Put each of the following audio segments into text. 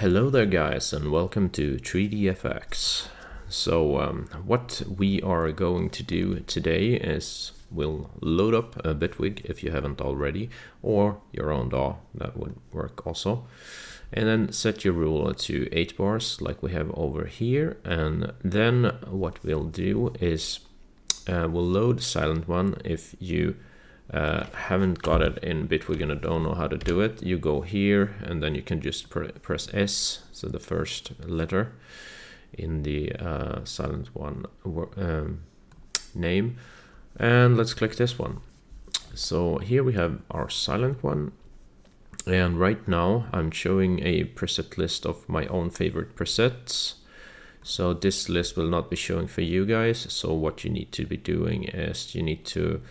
Hello there guys and welcome to 3DFX. So what we are going to do today is we'll load up a Bitwig if you haven't already, or your own DAW, that would work also. And then set your ruler to 8 bars like we have over here, and then what we'll do is we'll load Silent One. If you haven't got it in Bitwig and I don't know how to do it, you go here and then you can just press S, so the first letter in the Silent One name, and let's click this one. So here we have our Silent One, and right now I'm showing a preset list of my own favorite presets. So this list will not be showing for you guys, so what you need to be doing is you need to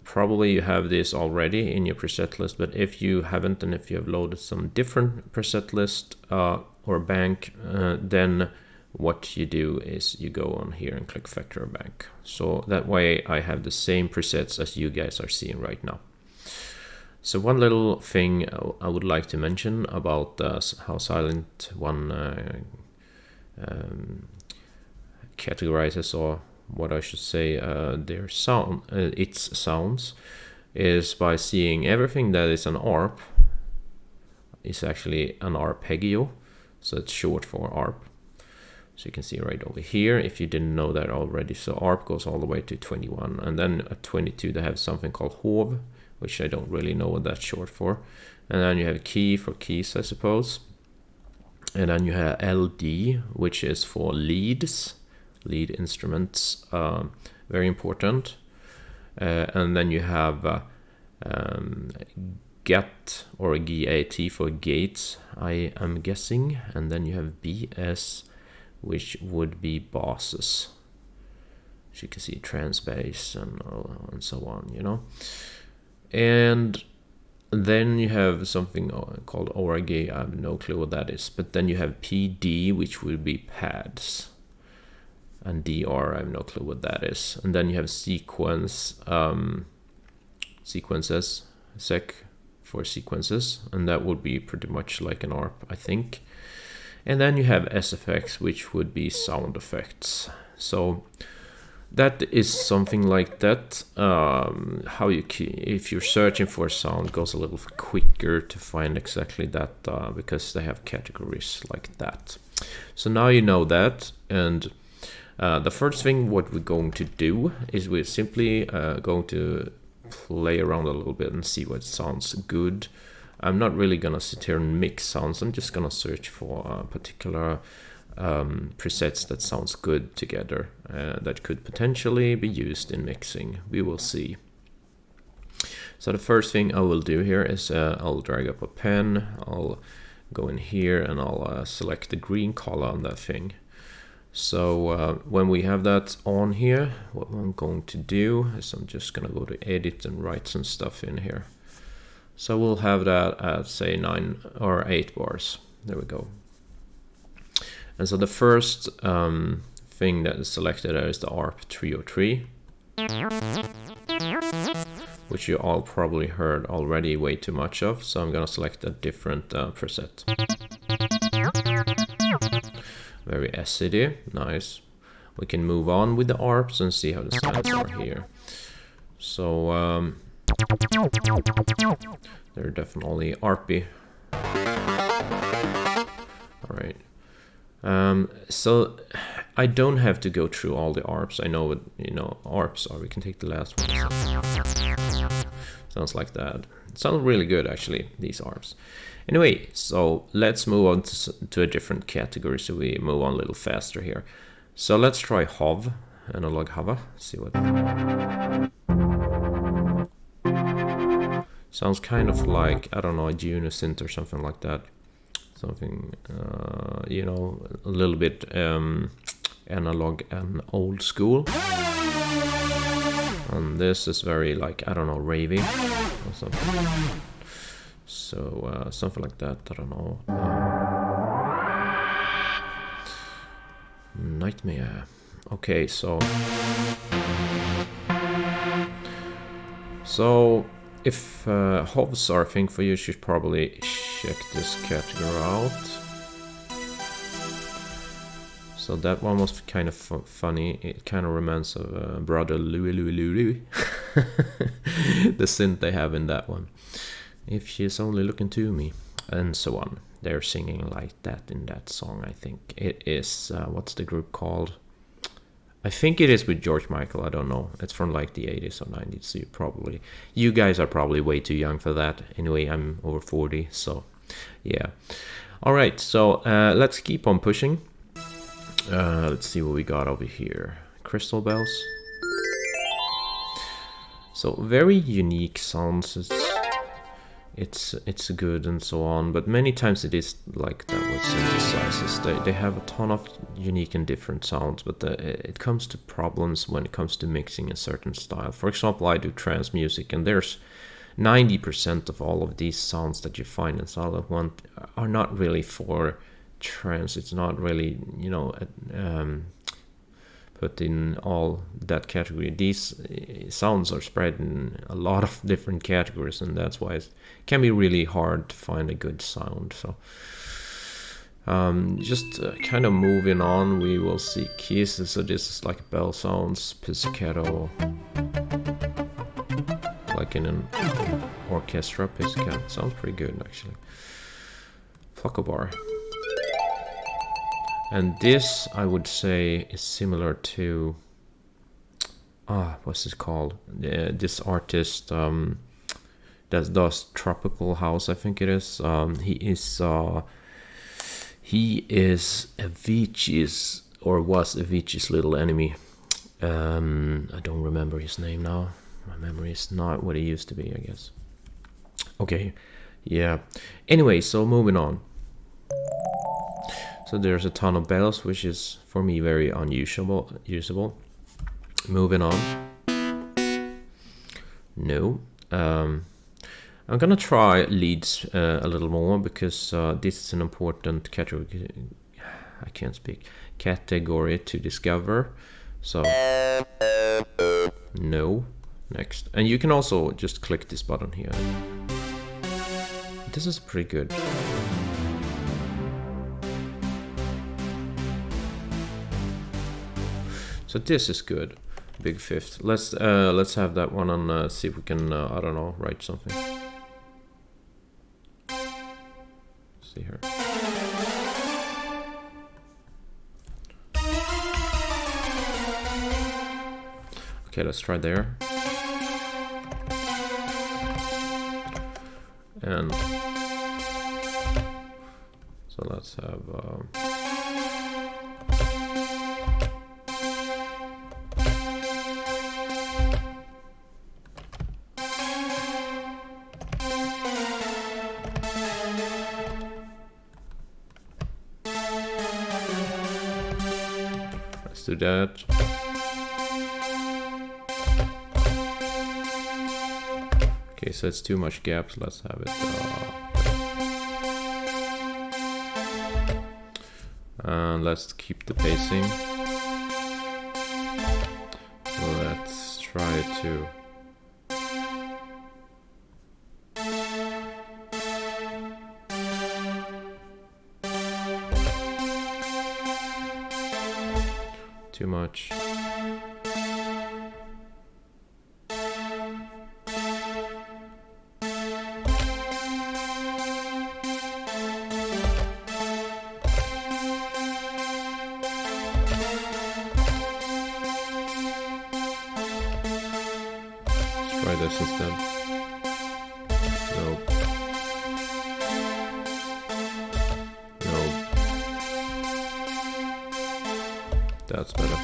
probably you have this already in your preset list, but if you haven't, and if you have loaded some different preset list or bank, then what you do is you go on here and click Factory Bank. So that way I have the same presets as you guys are seeing right now. So one little thing I would like to mention about how Silent One categorizes, or what I should say, their sound, its sounds, is by seeing everything that is an ARP is actually an arpeggio, so it's short for ARP. So you can see right over here, if you didn't know that already. So ARP goes all the way to 21, and then at 22 they have something called HOV, which I don't really know what that's short for. And then you have key for keys, I suppose. And then you have LD, which is for leads, lead instruments, very important. And then you have GAT or GAT for gates, I am guessing. And then you have BS, which would be bosses. So you can see trans bass and so on, you know. And then you have something called ORG, I have no clue what that is. But then you have PD, which will be pads. And DR, I have no clue what that is. And then you have sequence, sequences, sec for sequences, and that would be pretty much like an ARP, I think. And then you have SFX, which would be sound effects. So that is something like that. How you if you're searching for a sound, goes a little quicker to find exactly that, because they have categories like that. So now you know that, and the first thing what we're going to do is we're simply going to play around a little bit and see what sounds good. I'm not really gonna sit here and mix sounds. I'm just gonna search for particular presets that sounds good together, that could potentially be used in mixing. We will see. So the first thing I will do here is I'll drag up a pen, I'll go in here and I'll select the green color on that thing. So when we have that on here, what I'm going to do is I'm just gonna go to edit and write some stuff in here. So we'll have that at say 9 or 8 bars. There we go. And so the first thing that is selected there is the ARP 303, which you all probably heard already way too much of. So I'm gonna select a different preset. Very acidy, nice. We can move on with the ARPs and see how the sounds are here. So they're definitely ARPy. All right. So I don't have to go through all the ARPs. I know what, you know, ARPs are. We can take the last one. Sounds like that. It sounds really good actually, these ARPs. Anyway, so let's move on to a different category, so we move on a little faster here. So let's try HOV, analog HOV, see what. Sounds kind of like, I don't know, a Unisynth or something like that. Something, you know, a little bit analog and old school. And this is very like, I don't know, ravey or something. So something like that, I don't know. Nightmare. Okay, so if HOVs are a thing for you, you should probably check this category out. So that one was kind of funny. It kind of reminds of Brother Louie Louie Louie. The synth they have in that one. If she's only looking to me, and so on. They're singing like that in that song, I think. It is, what's the group called? I think it is with George Michael, I don't know. It's from like the 80s or 90s, so you guys are probably way too young for that. Anyway, I'm over 40, so yeah. Alright, so let's keep on pushing. Let's see what we got over here. Crystal bells. So very unique sounds. It's good and so on, but many times it is like that with synthesizers. They have a ton of unique and different sounds, but it comes to problems when it comes to mixing a certain style. For example, I do trance music, and there's 90% of all of these sounds that you find in Solid 1 are not really for trance. It's not really, put in all that category. These sounds are spread in a lot of different categories, and that's why it can be really hard to find a good sound. So just kind of moving on, we will see keys. So this is like bell sounds, pizzicato, like in an orchestra. Pizzicato sounds pretty good actually. Flocko bar. And this, I would say, is similar to what's it called? This artist that does tropical house, I think it is. He is Avicii's, or was Avicii's little enemy. I don't remember his name now. My memory is not what it used to be, I guess. Okay, yeah. Anyway, so moving on. So there's a ton of bells, which is for me very unusable. Moving on. No. I'm gonna try leads a little more, because this is an important category. I can't speak. Category to discover. So no. Next. And you can also just click this button here. This is pretty good. So this is good. Big fifth. Let's have that one and see if we can I don't know, write something. See here. Okay, let's try there. And so let's have let's do that. Okay, so it's too much gaps. Let's have it. And let's keep the pacing. Let's try it too. Too much. Try this instead. Nope. Nope. That's better.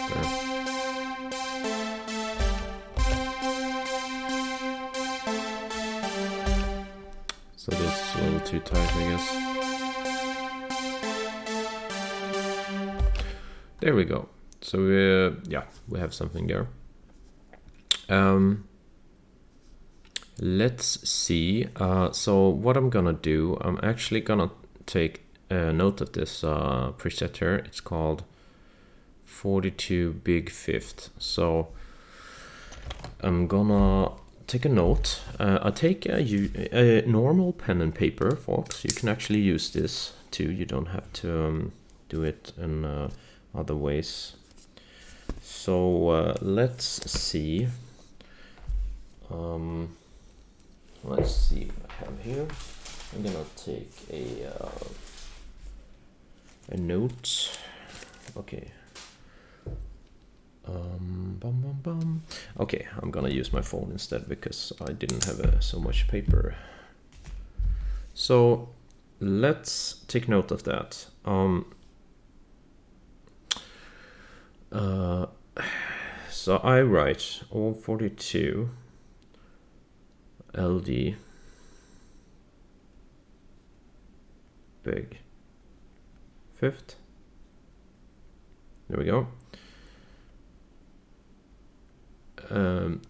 There. So this is a little too tight, I guess. There we go. So yeah, we have something there. Let's see. So what I'm gonna do, I'm actually gonna take a note of this preset here. It's called 42 big fifth. So I'm gonna take a note. I take a normal pen and paper, folks. You can actually use this too. You don't have to do it in other ways. So let's see. Let's see what I have here. I'm gonna take a note. Okay. Okay, I'm gonna use my phone instead because I didn't have so much paper. So let's take note of that. So I write all 42 LD big fifth. There we go.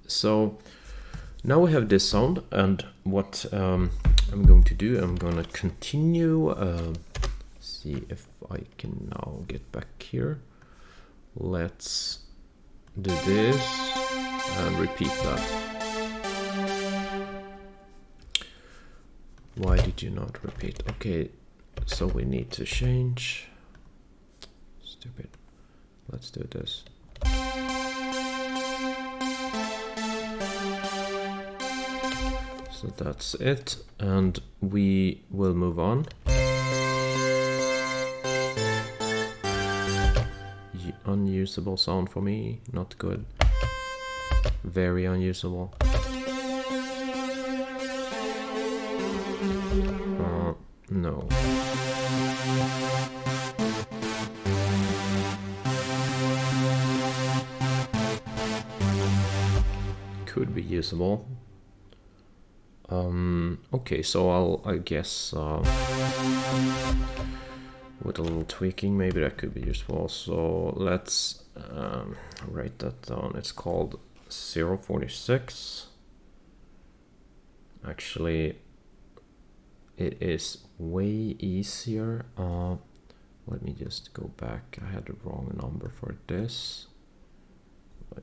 So now we have this sound, and what I'm going to do, I'm going to continue. See if I can now get back here. Let's do this and repeat that. Why did you not repeat? Okay, so we need to change. Stupid. Let's do this. So that's it, and we will move on. Unusable sound for me, not good. Very unusable. No. Could be usable. Okay, so I guess with a little tweaking, maybe that could be useful. So let's write that down. It's called 046. Actually, it is way easier. Let me just go back. I had the wrong number for this.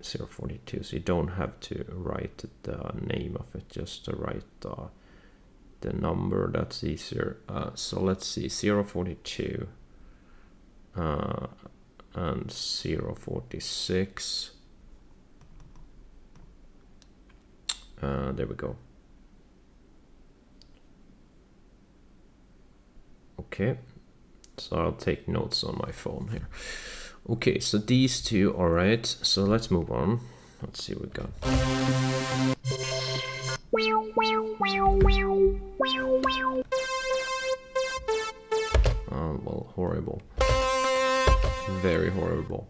042, so you don't have to write the name of it, just to write the number. That's easier. So let's see, 042 and 046. There we go. Okay, so I'll take notes on my phone here. Okay, so these two are right, so let's move on. Let's see what we got. Oh, well, horrible. Very horrible.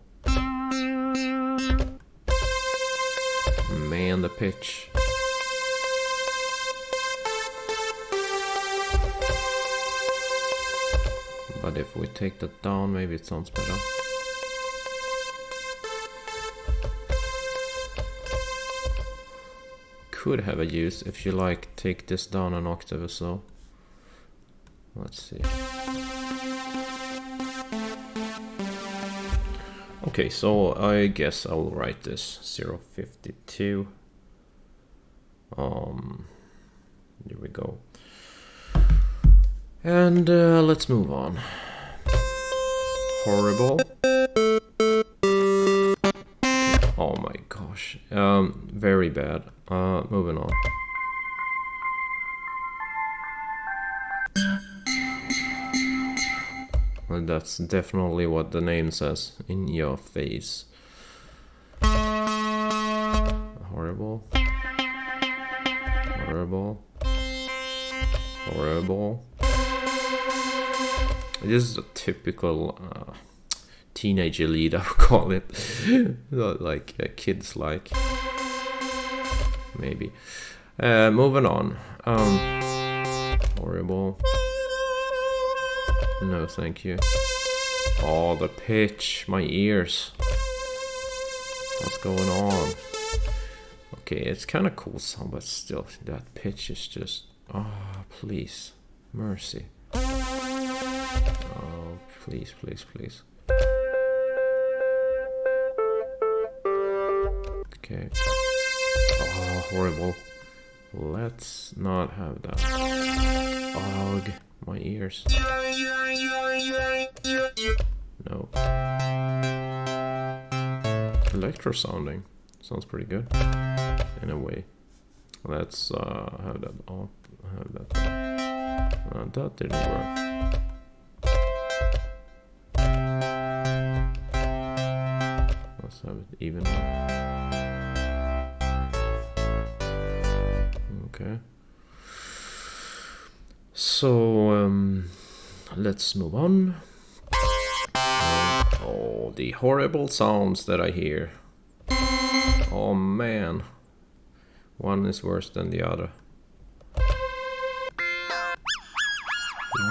Man, the pitch. But if we take that down, maybe it sounds better. Could have a use if you like take this down an octave or so. Let's see. Okay, so I guess I'll write this 052. Here we go. And let's move on. Horrible. Oh my gosh. Very bad. Moving on. Well, that's definitely what the name says. In your face. Horrible. Horrible. Horrible. This is a typical teenager lead, I would call it. Like kids like. Maybe. Moving on. Horrible. No, thank you. Oh, the pitch. My ears. What's going on? Okay, it's kind of cool sound, but still, that pitch is just... Oh, please. Mercy. Oh, please, please, please. Okay. Oh, horrible. Let's not have that. Ugh, my ears. No. Electro sounding. Sounds pretty good. In a way. Let's have that up. Have that up. That didn't work. Let's have it even. Okay. So let's move on. Oh, the horrible sounds that I hear. Oh man. One is worse than the other.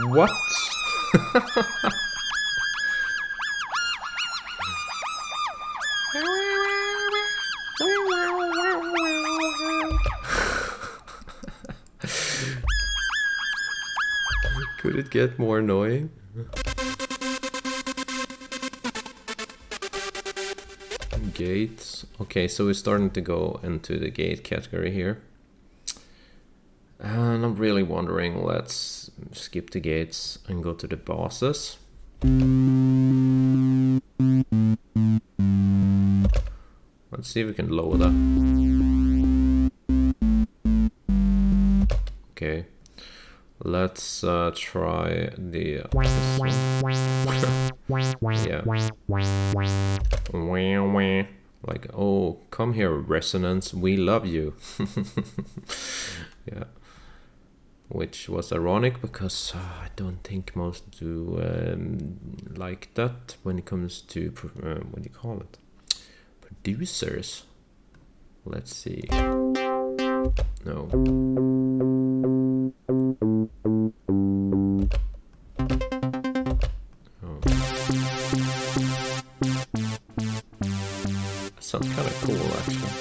What? Could it get more annoying? Gates. Okay, so we're starting to go into the gate category here. And I'm really wondering, let's skip the gates and go to the bosses. Let's see if we can lower that. Okay. Let's try the... yeah. Like, oh, come here, Resonance, we love you. Yeah. Which was ironic because I don't think most do like that when it comes to, what do you call it? Producers. Let's see. No. Sounds kind of cool, actually.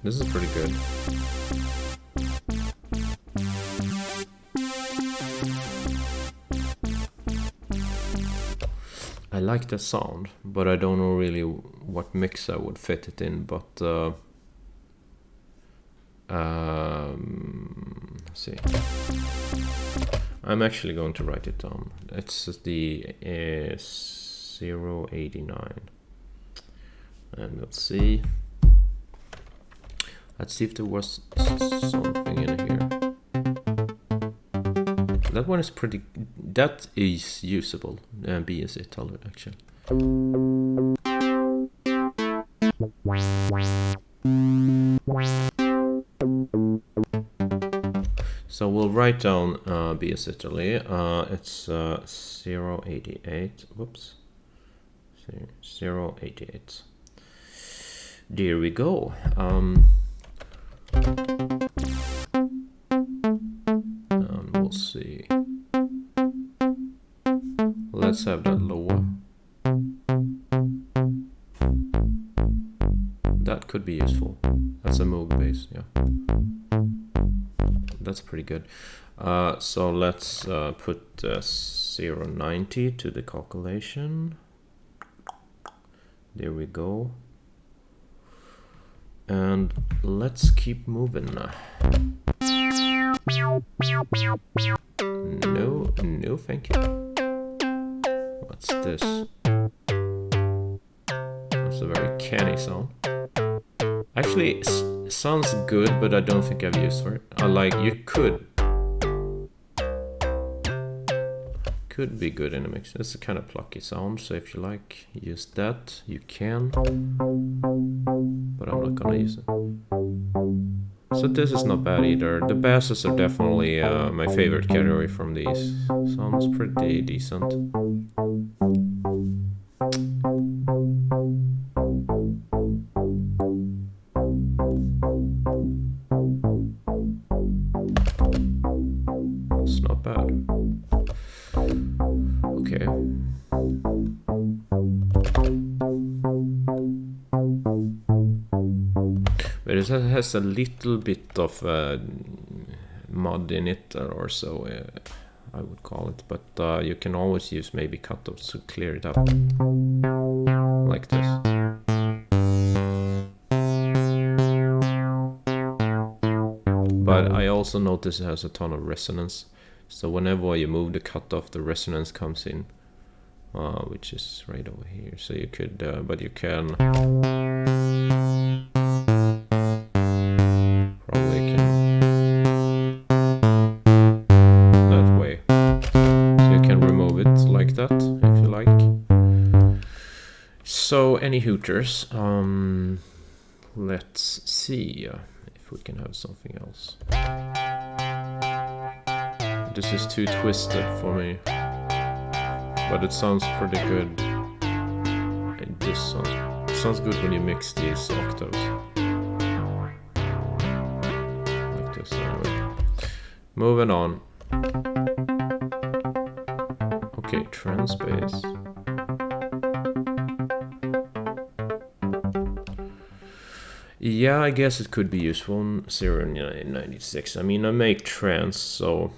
This is pretty good. I like the sound, but I don't know really what mix I would fit it in, but let's see. I'm actually going to write it down. It's the 089. And let's see. Let's see if there was something in here. That one is pretty... That is usable. BS Italy, actually. So we'll write down BS Italy. It's 088. Whoops. 088. There we go. And we'll see. Let's have that lower. That could be useful. That's a Moog bass, yeah. That's pretty good. So let's put 090 to the calculation. There we go. And let's keep moving. No, thank you. What's this? That's a very canny sound. Actually, it sounds good, but I don't think I've used for it. You could be good in a mix. It's a kind of plucky sound, so if you like, use that, you can. But I'm not gonna use it. So this is not bad either. The basses are definitely my favorite category from these. Sounds pretty decent. It's not bad. Okay. But it has a little bit of mud in it or so, I would call it. But you can always use maybe cut-offs to clear it up. Like this. I also notice it has a ton of resonance. So whenever you move the cutoff, the resonance comes in, which is right over here. So you could, but you can probably that way. So you can remove it like that if you like. So any hooters. Let's see if we can have something else. This is too twisted for me, but it sounds pretty good. And this sounds good when you mix these octaves. Like this anyway. Moving on. Okay, trans bass. Yeah, I guess it could be useful in 096. I mean, I make trance, so...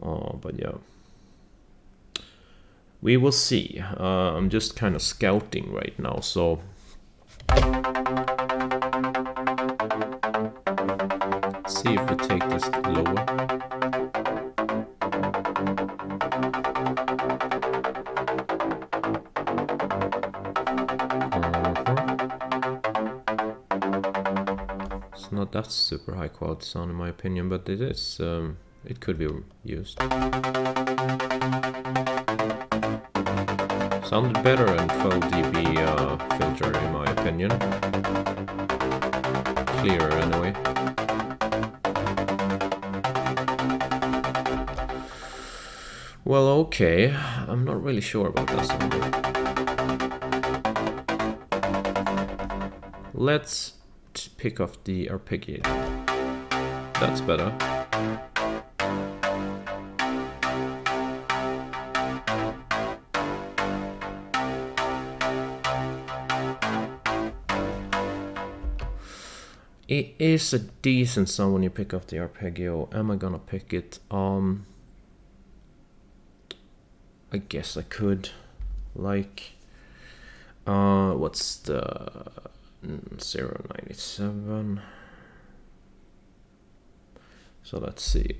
Oh, but yeah. We will see. I'm just kind of scouting right now, so... Let's see if we take this lower. It's not that super high quality sound in my opinion, but it is, it could be used. Sounded better in 12 dB filter in my opinion. Clearer anyway. Well, okay, I'm not really sure about that sound. Let's pick off the arpeggiator. That's better. It is a decent sound when you pick up the arpeggio. Am I gonna pick it? I guess I could. Like, what's the 097? So let's see.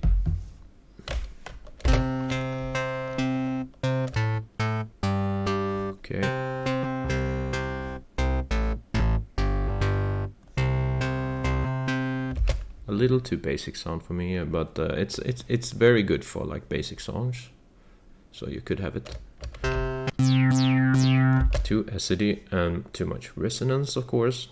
Okay. A little too basic sound for me, but it's very good for like basic songs. So you could have it. Too acidy and too much resonance, of course.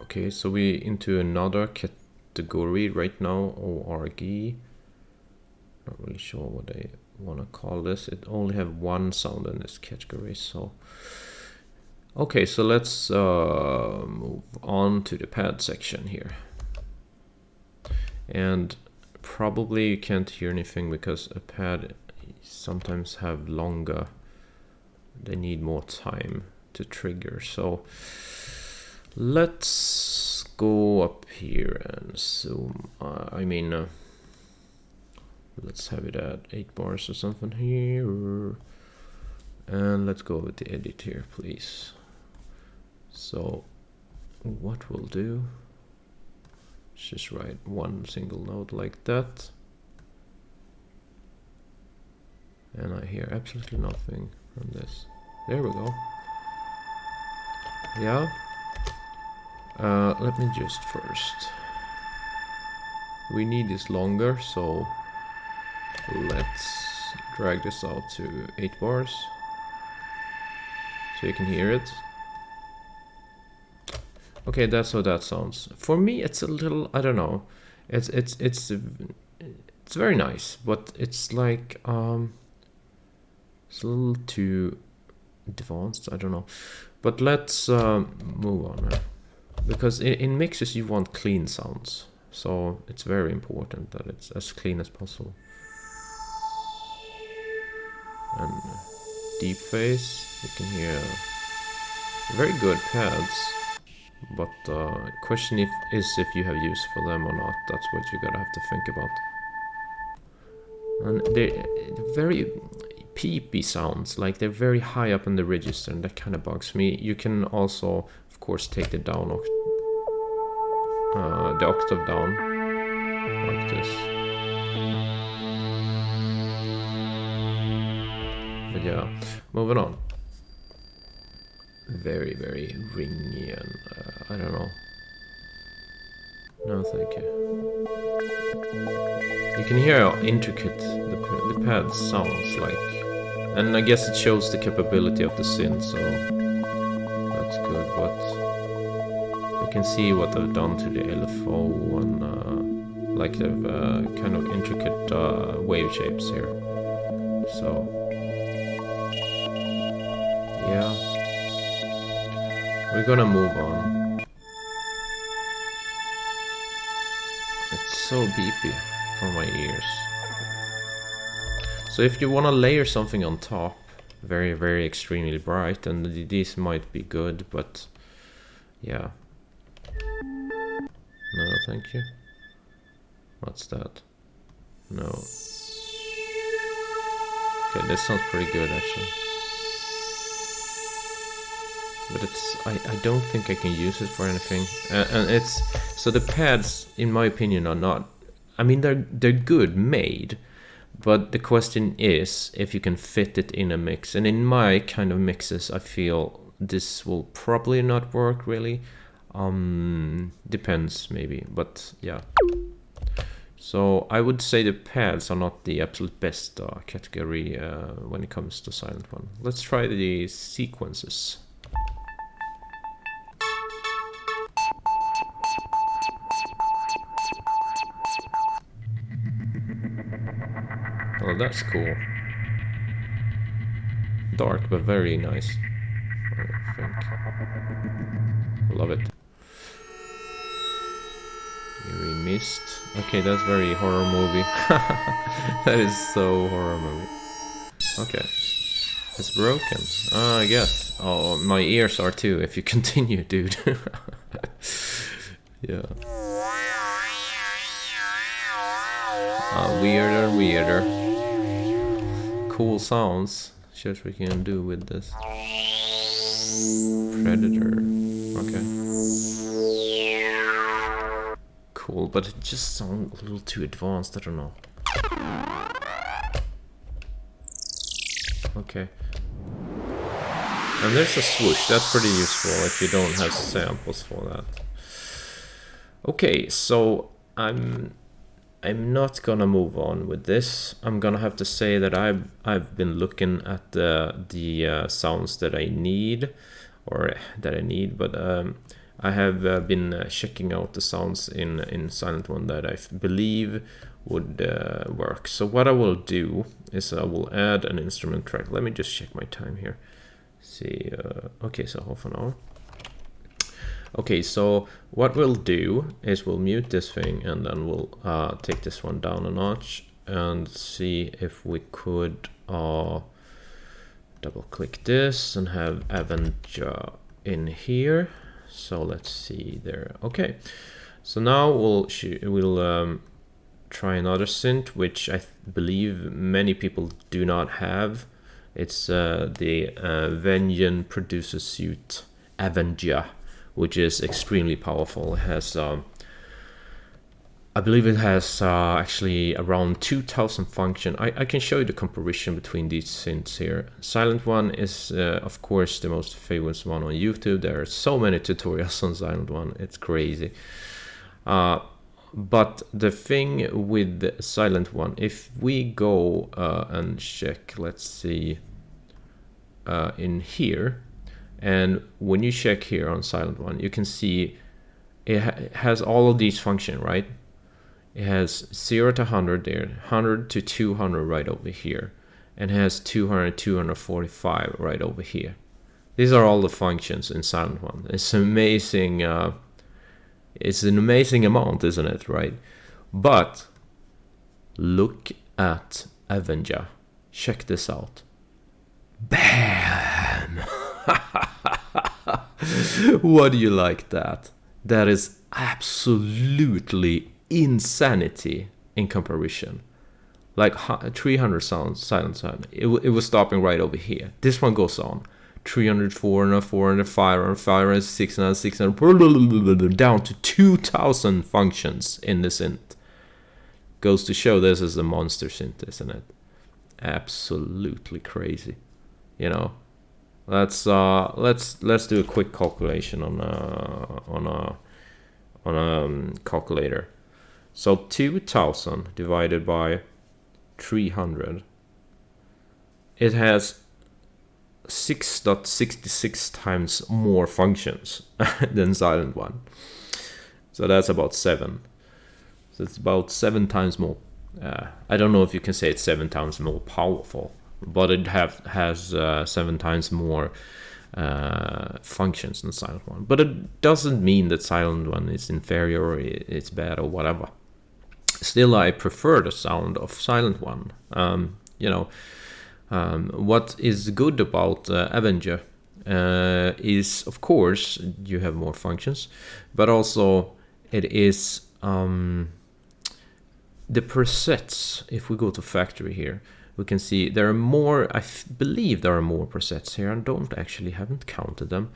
Okay, so we into another category right now, ORG. Not really sure what I want to call this. It only have one sound in this category, so... Okay, so let's move on to the pad section here. And probably you can't hear anything because a pad sometimes have longer, they need more time to trigger. So let's go up here and zoom. Let's have it at 8 bars or something here. And let's go with the edit here, please. So what we'll do, just write one single note like that. And I hear absolutely nothing from this. There we go. Yeah. Let me just first. We need this longer, so let's drag this out to 8 bars. So you can hear it. Okay, that's how that sounds. For me, it's a little, I don't know. It's very nice, but it's like it's a little too advanced. I don't know. But let's move on, because in mixes you want clean sounds, so it's very important that it's as clean as possible. And deep phase, you can hear very good pads. But the question is if you have use for them or not. That's what you gotta have to think about. And they're very peepy sounds, like they're very high up in the register, and that kind of bugs me. You can also, of course, take the down the octave down, like this. But yeah, moving on. Very, very ringy, and I don't know. No, thank you. You can hear how intricate the pad sounds like, and I guess it shows the capability of the synth, so that's good. But you can see what they've done to the LFO, and like they've kind of intricate wave shapes here. So yeah, we're gonna move on. It's so beepy for my ears. So if you want to layer something on top, very, very extremely bright, and these might be good, but yeah. No, thank you. What's that? No. Okay, this sounds pretty good actually. But I don't think I can use it for anything. And it's, so the pads, in my opinion, are not, I mean, they're good made, but the question is if you can fit it in a mix. And in my kind of mixes, I feel this will probably not work really. Depends maybe, but yeah. So I would say the pads are not the absolute best category when it comes to silent one. Let's try the sequences. Oh, that's cool. Dark, but very nice, I think. Love it. Eerie mist. Okay, that's very horror movie. That is so horror movie. Okay. It's broken. I guess. Oh, my ears are too, if you continue, dude. Yeah. Weirder. Cool sounds. Just what we can do with this. Predator. Okay. Cool, but it just sounds a little too advanced, I don't know. Okay. And there's a swoosh, that's pretty useful if you don't have samples for that. Okay, so I'm not gonna move on with this. I'm gonna have to say that I've been looking at the sounds that I need, but I have been checking out the sounds in Silent One that I believe would work. So what I will do is I will add an instrument track. Let me just check my time here. See, okay, so half an hour. Okay, so what we'll do is we'll mute this thing, and then we'll take this one down a notch and see if we could double click this and have Avengers in here. So let's see there. Okay, so now we'll try another synth, which I believe many people do not have. It's the Vengeance Producer Suite Avengers, which is extremely powerful. It has, I believe it has actually around 2000 functions. I can show you the comparison between these synths here. Silent One is, of course, the most famous one on YouTube. There are so many tutorials on Silent One, it's crazy. But the thing with the Silent One, if we go and check, let's see, in here, and when you check here on Silent One, you can see it has all of these functions, right? It has 0 to 100 there, 100 to 200 right over here, and has 200, 245 right over here. These are all the functions in Silent One. It's amazing. It's an amazing amount, isn't it, right? But look at Avenger. Check this out. Bam! What do you like that? That is absolutely insanity in comparison. like 300 sounds, silent sound. It was stopping right over here. This one goes on 300, 400, 400, 500, 500, 600, 600, down to 2,000 functions in the synth. Goes to show this is a monster synth, isn't it? Absolutely crazy. You know, let's do a quick calculation on a calculator. So 2,000 divided by 300, it has 6.66 times more functions than Silent One. So that's about 7. So it's about 7 times more. I don't know if you can say it's 7 times more powerful, but it has 7 times more functions than Silent One. But it doesn't mean that Silent One is inferior or it's bad or whatever. Still, I prefer the sound of Silent One. What is good about Avenger is, of course, you have more functions, but also it is the presets. If we go to factory here, we can see there are more. I believe there are more presets here. I haven't counted them,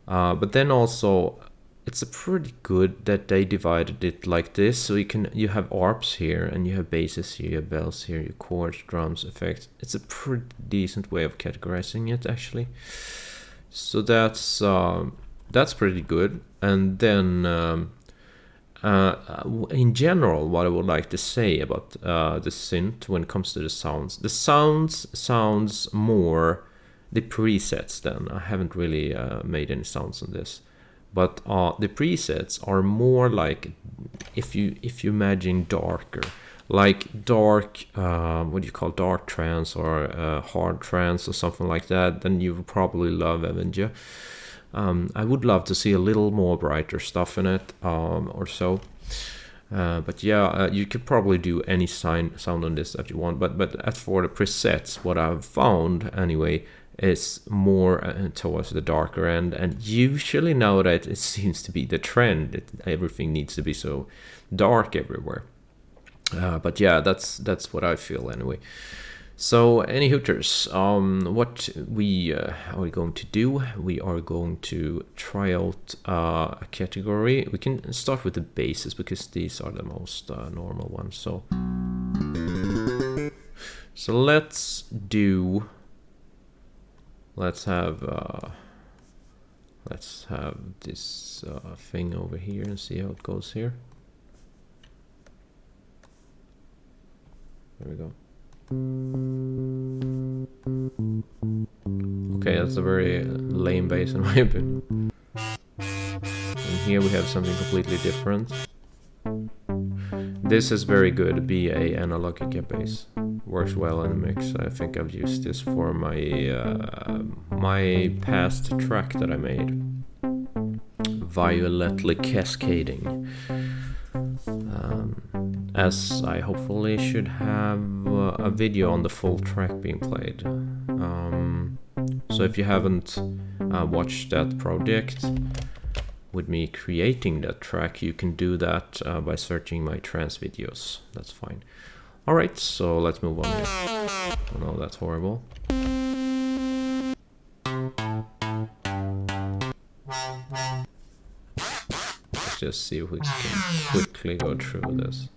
but then also it's a pretty good that they divided it like this. So you have arps here, and you have basses here, you have bells here, you chords, drums, effects. It's a pretty decent way of categorizing it, actually. So that's pretty good. And then in general, what I would like to say about the synth when it comes to the sounds more the presets. Then I haven't really made any sounds on this. But the presets are more like, if you imagine darker, like dark, what do you call dark trance or hard trance or something like that, then you would probably love Avenger. I would love to see a little more brighter stuff in it, or so. But yeah, you could probably do any sound on this if you want. But as for the presets, what I've found anyway, is more towards the darker end, and usually now that it seems to be the trend, everything needs to be so dark everywhere. But yeah, that's what I feel anyway. So any hooters, what we are going to do, we are going to try out a category. We can start with the basses because these are the most normal ones. So let's have this thing over here and see how it goes here. There we go. Okay, that's a very lame bass in my opinion. And here we have something completely different. This is very good BA analog kick bass. Works well in a mix. I think I've used this for my past track that I made, Violetly Cascading. As I hopefully should have a video on the full track being played. So if you haven't watched that project with me creating that track, you can do that by searching my trance videos. That's fine. Alright, so let's move on here. Oh no, that's horrible. Let's just see if we can quickly go through this.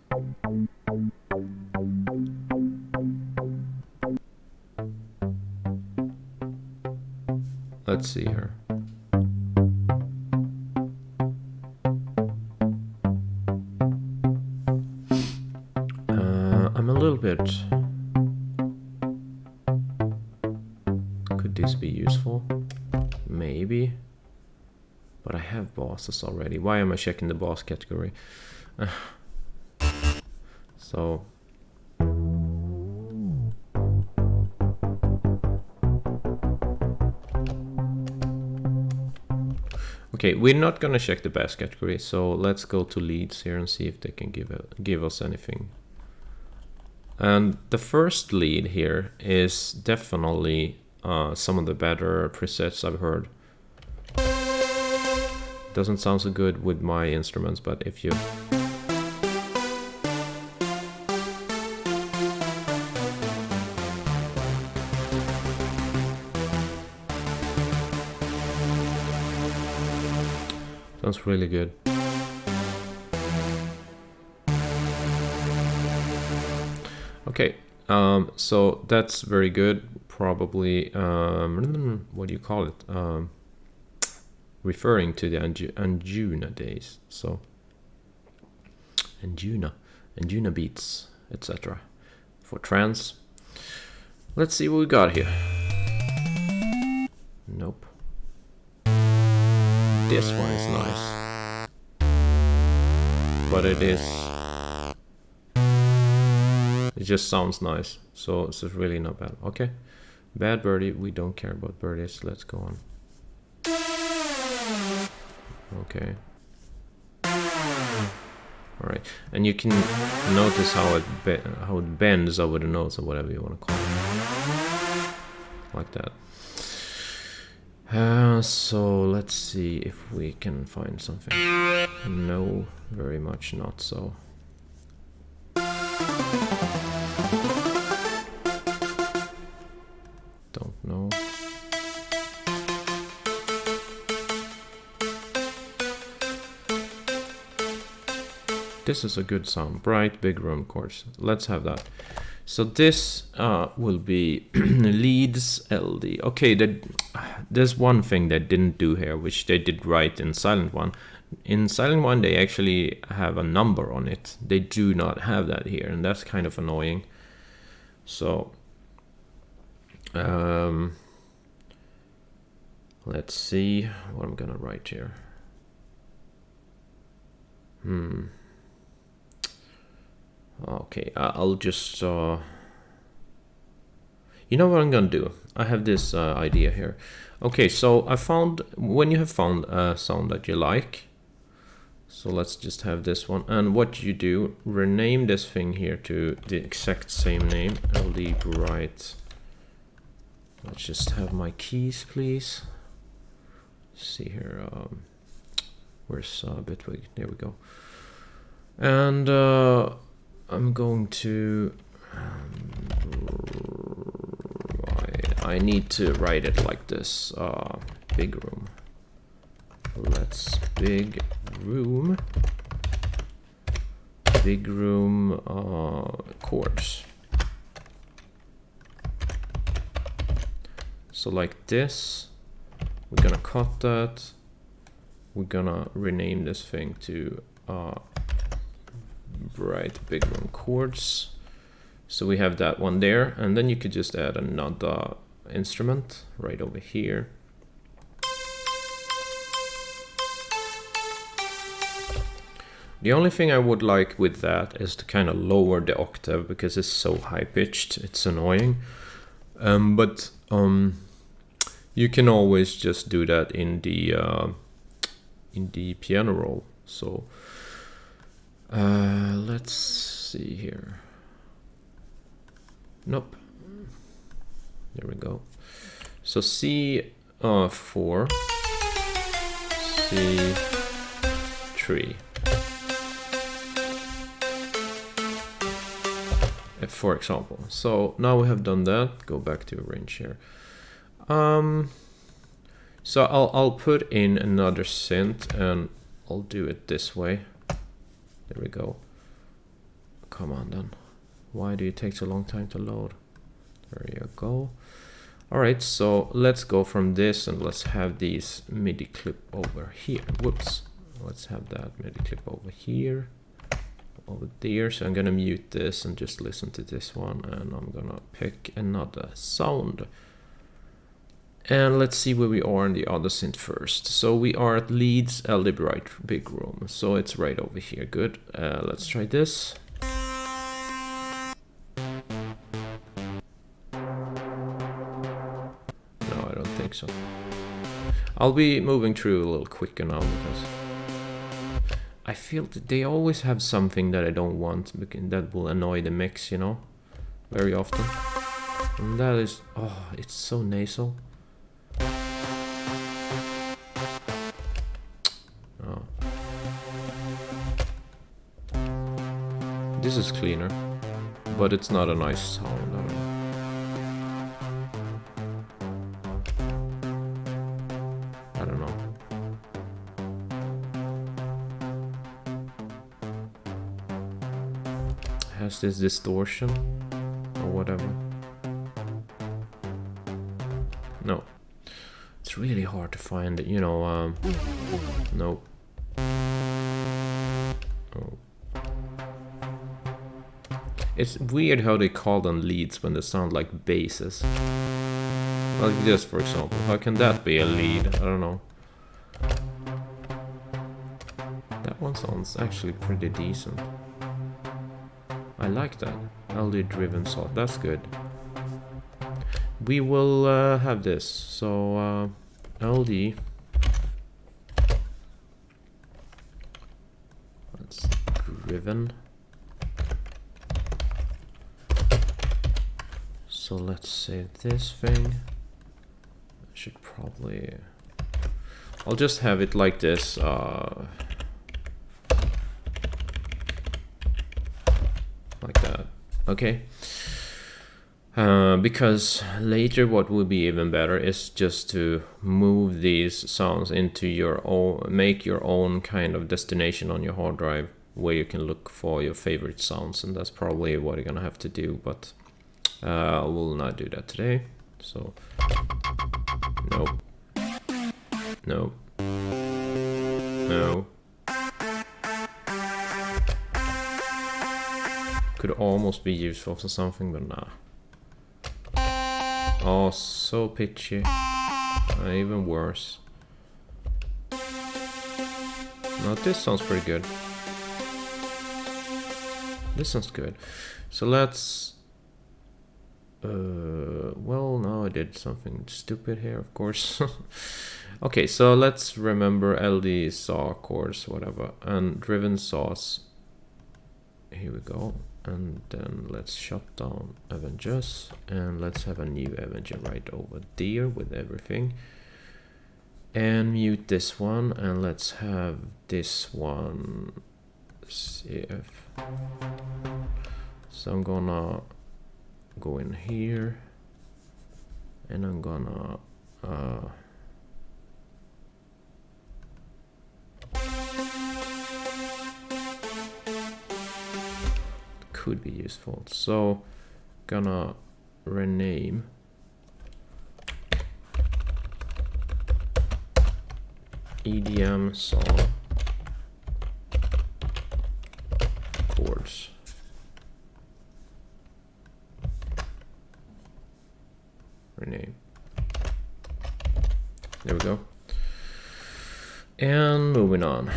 Let's see here. I'm a little bit... Could this be useful? Maybe. But I have bosses already. Why am I checking the boss category? So... Okay, we're not gonna check the bass category, so let's go to leads here and see if they can give us anything. And the first lead here is definitely some of the better presets I've heard. Doesn't sound so good with my instruments, but if you... Sounds really good. Okay, so that's very good. Probably, what do you call it? Referring to the Anjuna days. So, Anjuna beats, etc. For trance. Let's see what we got here. Nope. This one is nice. But it just sounds nice. So it's really not bad. Okay. Bad birdie. We don't care about birdies. Let's go on. Okay. Alright. And you can notice how it bends over the notes or whatever you want to call it. Like that. So let's see if we can find something. No, very much not so. Don't know. This is a good sound. Bright, big room chords. Let's have that. So this will be leads LD. Okay, there's one thing they didn't do here, which they did right in Silent One. In Silent One, they actually have a number on it. They do not have that here, and that's kind of annoying. So, let's see what I'm gonna write here. Okay, I'll just, you know what I'm gonna do? I have this idea here. Okay, so I found, when you have found a sound that you like, so let's just have this one, and what you do, rename this thing here to the exact same name, LD Bright. Let's just have my keys, please. Let's see here, where's Bitwig? There we go. And I'm going to, I need to write it like this, big room. Let's big room chords. So like this, we're gonna cut that. We're gonna rename this thing to bright big room chords. So we have that one there, and then you could just add another instrument right over here. The only thing I would like with that is to kind of lower the octave, because it's so high pitched, it's annoying. But you can always just do that in the piano roll. So let's see here. Nope. There we go. So C4, C3. For example. So now we have done that. Go back to arrange here. So I'll put in another synth, and I'll do it this way. There we go. Come on then. Why do you take so long time to load? There you go. Alright, so let's go from this and let's have these MIDI clip over here. Whoops. Let's have that MIDI clip over here. Over there. So I'm gonna mute this and just listen to this one, and I'm gonna pick another sound. And let's see where we are in the other synth first. So we are at leads LD Bright big room. So it's right over here. Good. Let's try this. No, I don't think so. I'll be moving through a little quicker now, because I feel that they always have something that I don't want, that will annoy the mix, you know, very often. And that is, oh, it's so nasal. Oh. This is cleaner, but it's not a nice sound. I don't know. has this distortion or whatever. No. It's really hard to find it, you know, no. Oh. It's weird how they call them leads when they sound like basses. Like this, for example. How can that be a lead? I don't know. That one sounds actually pretty decent. I like that. LD driven salt. That's good. We will have this. So LD. That's driven. So let's save this thing. I should probably... I'll just have it like this. Like that. Okay. Because later what would be even better is just to move these sounds into your own, make your own kind of destination on your hard drive where you can look for your favorite sounds, and that's probably what you're gonna have to do, but I will not do that today. So no, no, no. Could almost be useful for something, but nah. Oh, so pitchy. Even worse. Now this sounds pretty good. This sounds good. So let's... well, now I did something stupid here, of course. Okay, so let's remember LD saw chords, whatever, and driven saws. Here we go. And then let's shut down Avengers, and let's have a new Avenger right over there with everything. And mute this one, and let's have this one. See if... So I'm gonna go in here, and I'm gonna could be useful. So gonna rename EDM song chords. Rename. There we go. And moving on.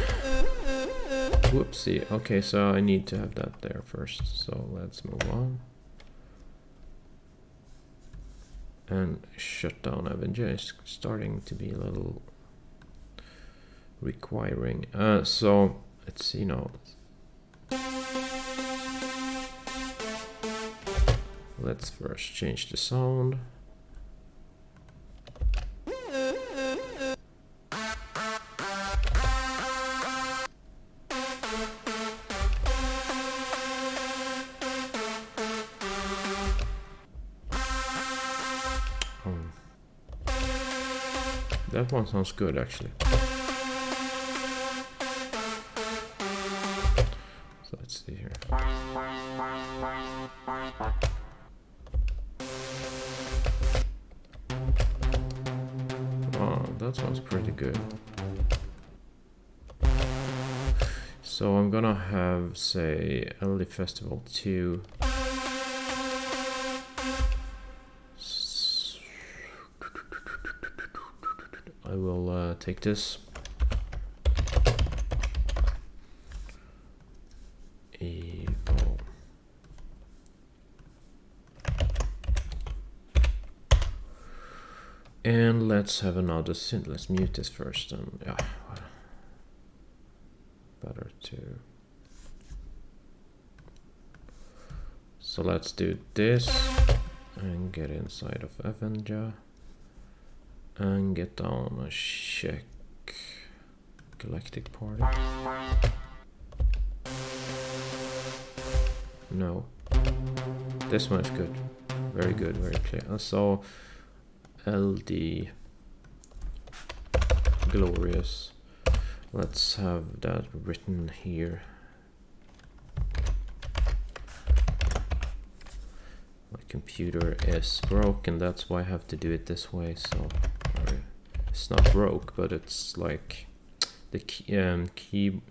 Whoopsie. Okay, so I need to have that there first. So let's move on. And shut down Avengers. It's starting to be a little requiring. So let's see now. Let's first change the sound. That one sounds good, actually. So let's see here. Oh, that sounds pretty good. So I'm gonna have, say, LD Festival 2. I will take this. Evil. And let's have another synth. Let's mute this first, and yeah, better to. So let's do this and get inside of Avenger. And get down a check Galactic Party. No. This one is good. Very good, very clear. So LD Glorious. Let's have that written here. computer is broken. That's why I have to do it this way. So it's not broke, but it's like the key.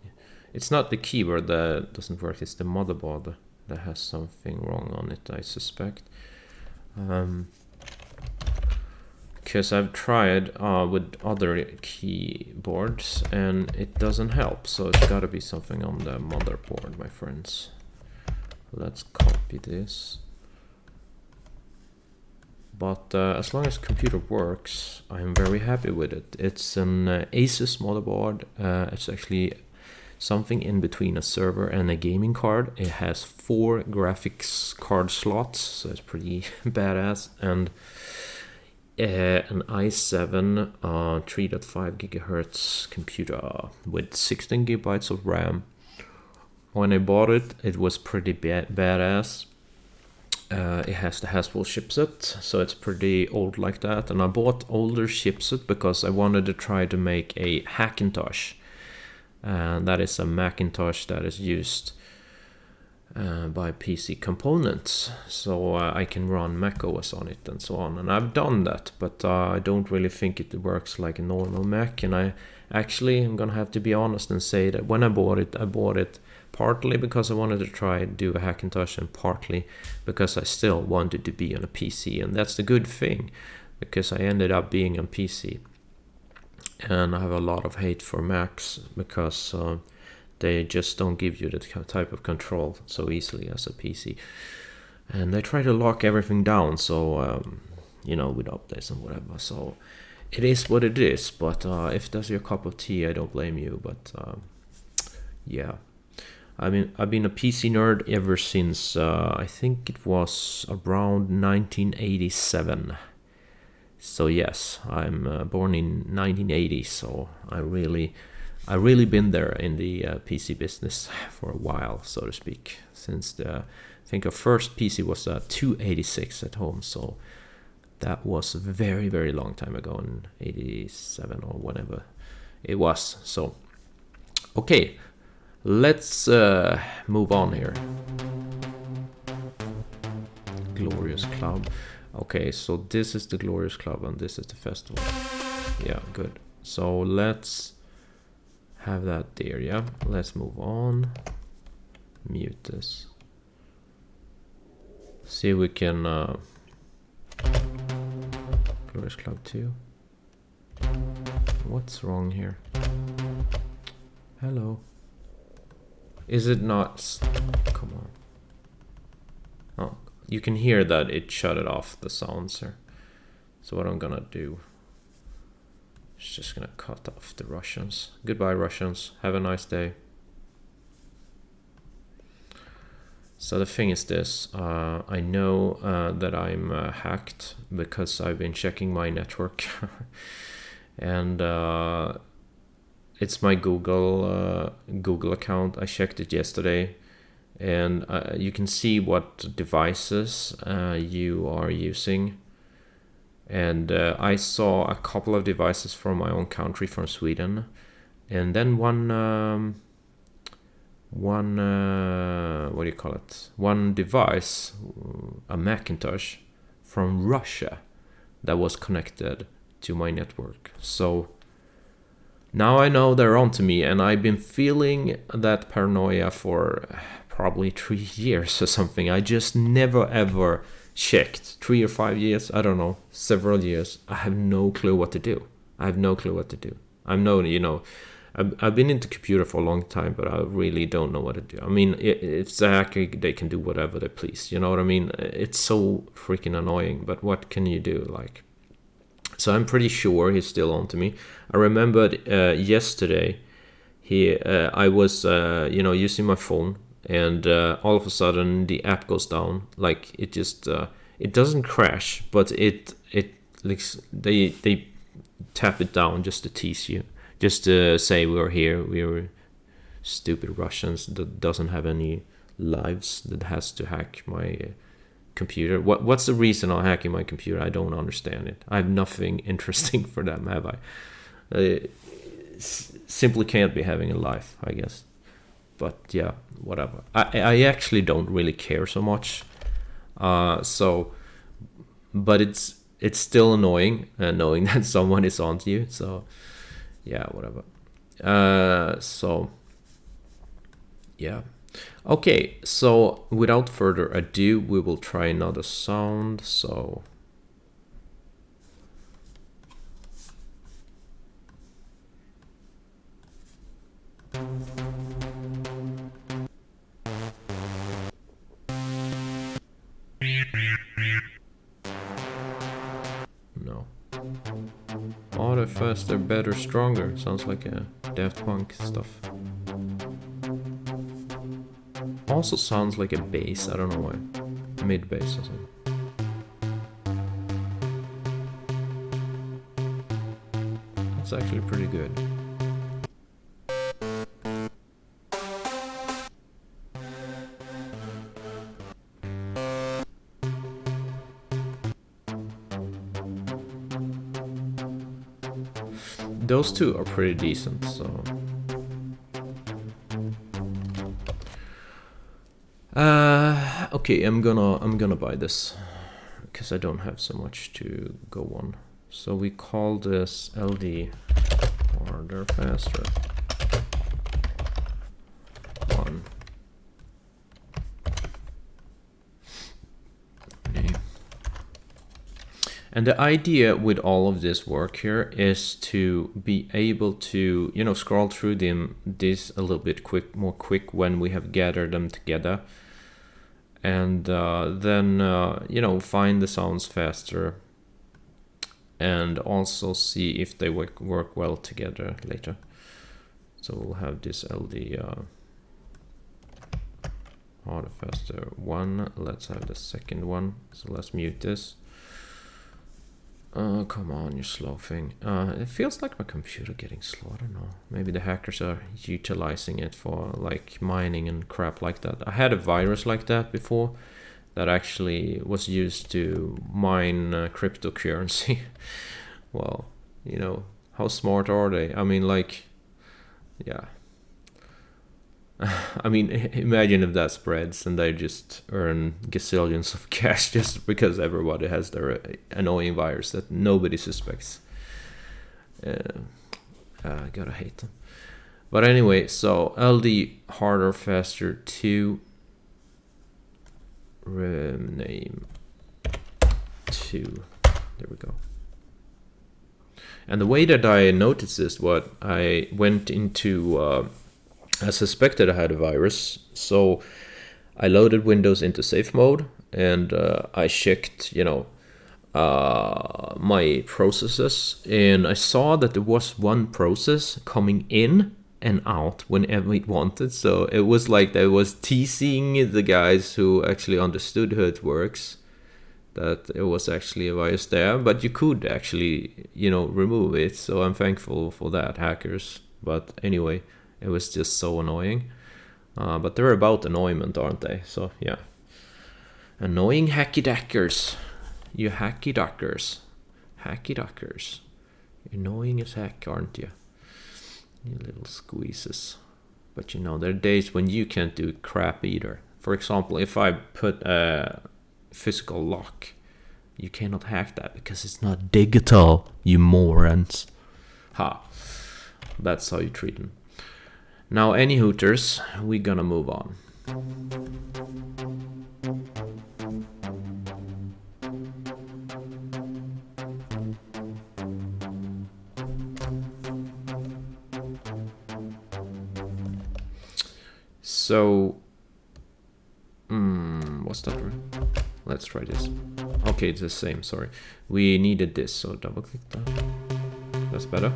It's not the keyboard that doesn't work. It's the motherboard that has something wrong on it, I suspect. Because I've tried with other keyboards and it doesn't help. So it's got to be something on the motherboard, my friends. Let's copy this. But as long as computer works, I'm very happy with it. It's an Asus motherboard. It's actually something in between a server and a gaming card. It has 4 graphics card slots, so it's pretty badass. And an i7 3.5 gigahertz computer with 16 gigabytes of RAM. When I bought it, it was pretty badass. It has the Haswell chipset, so it's pretty old like that. And I bought older chipset because I wanted to try to make a Hackintosh. That is a Macintosh that is used by PC components, so I can run macOS on it and so on. And I've done that, but I don't really think it works like a normal Mac. And I'm gonna have to be honest and say that when I bought it partly because I wanted to try and do a Hackintosh, and partly because I still wanted to be on a PC. And that's the good thing, because I ended up being on PC. And I have a lot of hate for Macs because they just don't give you the type of control so easily as a PC. And they try to lock everything down, so, with updates and whatever. So it is what it is, but if that's your cup of tea, I don't blame you. But yeah, I've been a PC nerd ever since, I think it was around 1987. So yes, I'm born in 1980, so I really been there in the PC business for a while, so to speak. Since I think our first PC was a 286 at home, so that was a very, very long time ago, in 87 or whatever it was. So, okay, let's move on here. Glorious Club. Okay, so this is the Glorious Club and this is the festival. Yeah, good. So let's have that there, yeah? Let's move on. Mute this. See if we can... Glorious Club 2. What's wrong here? Hello. Is it not... Come on. Oh. You can hear that it shut it off, the sounds here. So what I'm gonna do is just gonna cut off the Russians. Goodbye, Russians. Have a nice day. So the thing is this. I know that I'm hacked because I've been checking my network. And it's my Google account. I checked it yesterday. And you can see what devices you are using. And I saw a couple of devices from my own country, from Sweden. And then one device, a Macintosh from Russia that was connected to my network. So now I know they're onto me, and I've been feeling that paranoia for probably 3 years or something. I just never ever checked. 3 or 5 years, I don't know, several years. I have no clue what to do. I've been into computer for a long time, but I really don't know what to do. I mean, it's a hacker, they can do whatever they please. You know what I mean? It's so freaking annoying, but what can you do? Like, so I'm pretty sure he's still on to me. I remembered yesterday, I was using my phone, and all of a sudden the app goes down. Like, it just it doesn't crash, but it like they tap it down just to tease you, just to say we're here, we're stupid Russians that doesn't have any lives, that has to hack my computer. What's the reason I'm hacking my computer? I don't understand it. I have nothing interesting for them, have I? Simply can't be having a life, I guess. But yeah, whatever. I actually don't really care so much. So, but it's still annoying knowing that someone is onto you. So, yeah, whatever. So, yeah. Okay, so without further ado, we will try another sound. So, no. Harder, faster, better, stronger. Sounds like a Daft Punk stuff. Also sounds like a bass, I don't know why. Mid bass or something. That's actually pretty good. Those two are pretty decent, so. Okay, I'm gonna buy this because I don't have so much to go on. So we call this LD harder, faster. One. Okay. And the idea with all of this work here is to be able to, you know, scroll through this a little bit more quick when we have gathered them together. And then, you know, find the sounds faster and also see if they work well together later. So we'll have this LD harder, faster one. Let's have the second one. So let's mute this. Come on, you slow thing. It feels like my computer getting slow. I don't know. Maybe the hackers are utilizing it for like mining and crap like that. I had a virus like that before that actually was used to mine cryptocurrency. Well, you know, how smart are they? I mean, like, yeah. I mean, imagine if that spreads and they just earn gazillions of cash just because everybody has their annoying virus that nobody suspects. I gotta hate them. But anyway, so LD harder, faster 2. Rename 2. There we go. And the way that I noticed this, what I went into. I suspected I had a virus, so I loaded Windows into safe mode and I checked, you know, my processes, and I saw that there was one process coming in and out whenever it wanted. So it was like I was teasing the guys who actually understood how it works, that it was actually a virus there, but you could actually, you know, remove it. So I'm thankful for that, hackers. But anyway, it was just so annoying. But they're about annoyment, aren't they? So, yeah. Annoying hacky-dackers. You hacky-duckers. Hacky-duckers. Annoying as heck, aren't you? You little squeezes. But you know, there are days when you can't do crap either. For example, if I put a physical lock, you cannot hack that because it's not digital, you morons. Ha. That's how you treat them. Now, any hooters, we're gonna move on. So, what's that? Let's try this. Okay, it's the same, sorry. We needed this, so double click that. That's better.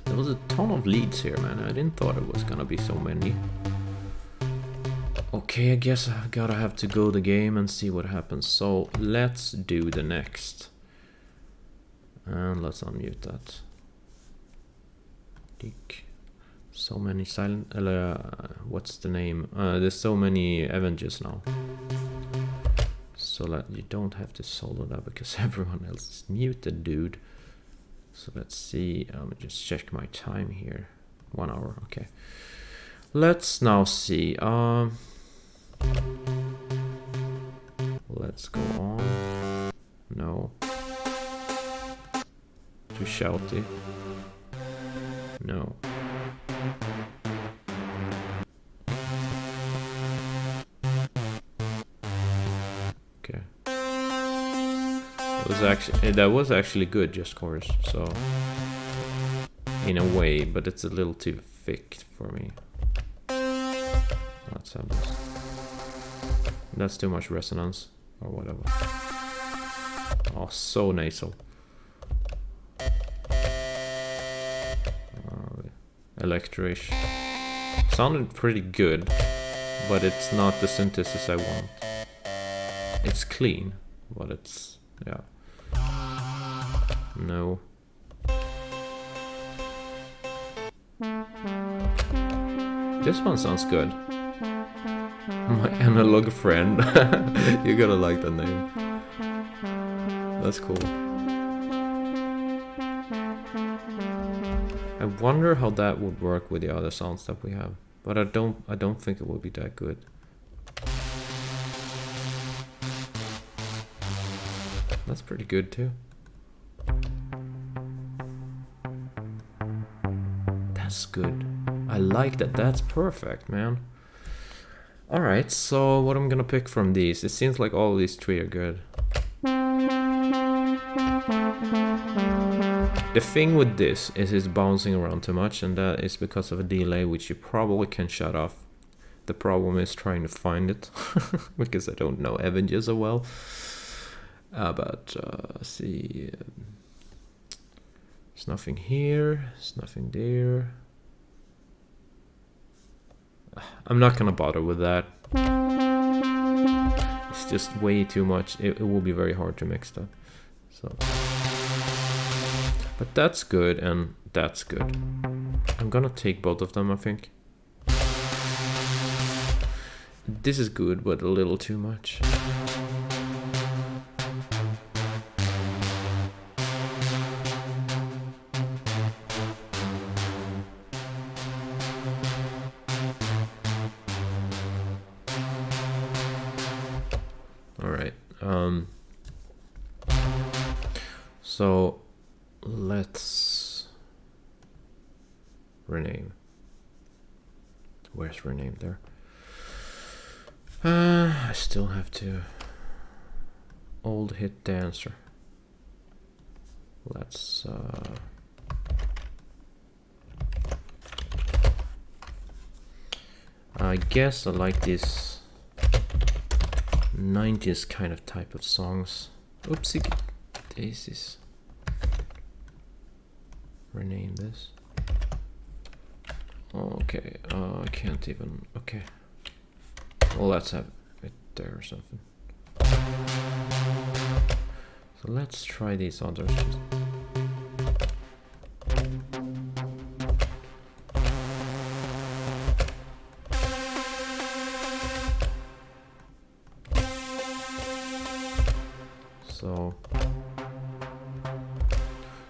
There was a ton of leads here, man. I didn't thought it was gonna be so many. Okay, I guess I gotta have to go the game and see what happens. So let's do the next. And let's unmute that. So many silent... what's the name? There's so many Avengers now. So that you don't have to solo that because everyone else is muted, dude. So let's see, just check my time here. 1 hour, okay. Let's now see, Let's go on. No. Too shouty. No. Okay. That was actually good, just chorus. So in a way, but it's a little too thick for me. Let's have this. That's too much resonance or whatever. Oh, so nasal. Electrish. Sounded pretty good, but it's not the synthesis I want. It's clean, but it's, yeah. No. This one sounds good. My analog friend. You gotta like the name. That's cool. I wonder how that would work with the other sounds that we have, but I don't think it will be that good. That's pretty good too. That's good. I like that. That's perfect, man. Alright, so what I'm gonna pick from these? It seems like all these three are good. The thing with this is it's bouncing around too much, and that is because of a delay, which you probably can shut off. The problem is trying to find it, because I don't know Avengers so well. But see, there's nothing here, there's nothing there. I'm not gonna bother with that. It's just way too much. It will be very hard to mix that. So, but that's good and that's good. I'm gonna take both of them, I think. This is good, but a little too much. So let's rename. Where's rename there? I still have to. Old hit dancer. Let's I guess I like this 90s kind of type of songs. Oopsie daisies. Rename this. Okay, I can't even. Okay. Well, let's have it there or something. So let's try these others.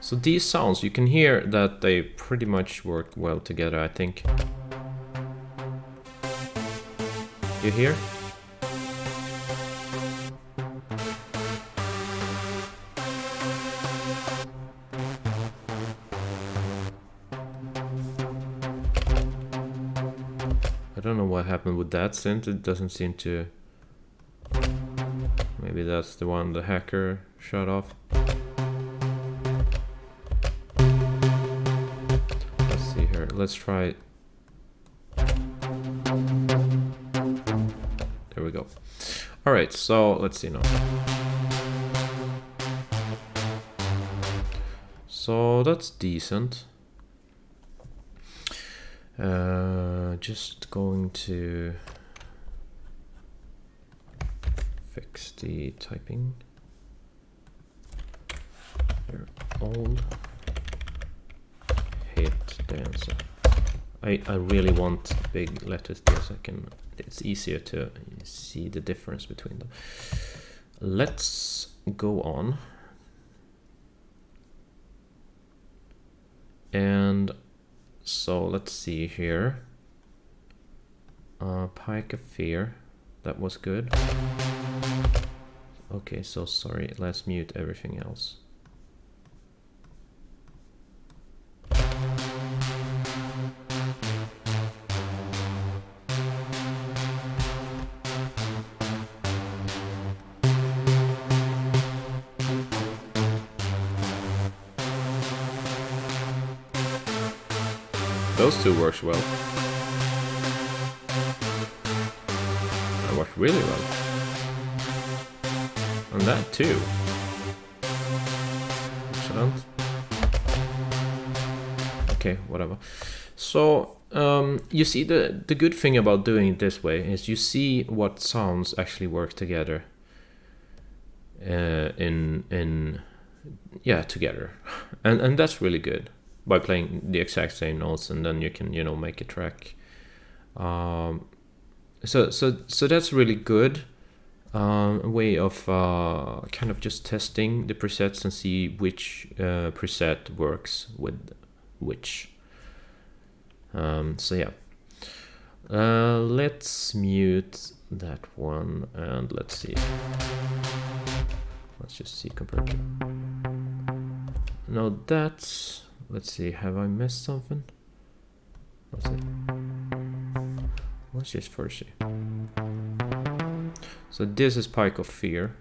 So these sounds, you can hear that they pretty much work well together, I think. You hear? I don't know what happened with that synth, it doesn't seem to... Maybe that's the one the hacker shut off. Let's try. There we go. All right, so let's see now. So that's decent. Just going to fix the typing. Here, old hit dancer. I really want big letters there so it's easier to see the difference between them. Let's go on. And so let's see here. Pike of Fear. that was good. Okay, so sorry, let's mute everything else. Those two works well. That worked really well. And that too. Excellent. Okay, whatever. So you see, the good thing about doing it this way is you see what sounds actually work together. Together, and that's really good. By playing the exact same notes, and then you can, you know, make a track. So that's really good way of kind of just testing the presets and see which preset works with which. So yeah, let's mute that one and let's see. Let's just see compared to. No, that's. Let's see, have I missed something? Let's just first see. So this is Pike of Fear.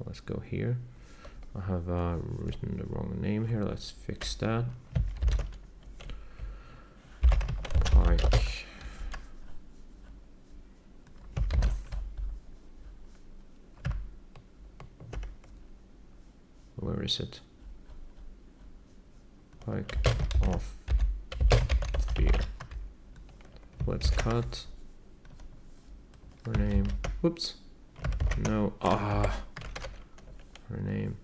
Let's go here. I have written the wrong name here. Let's fix that. Pike. Where is it? Pike of Fear. Let's cut her name. Whoops. No. Her name.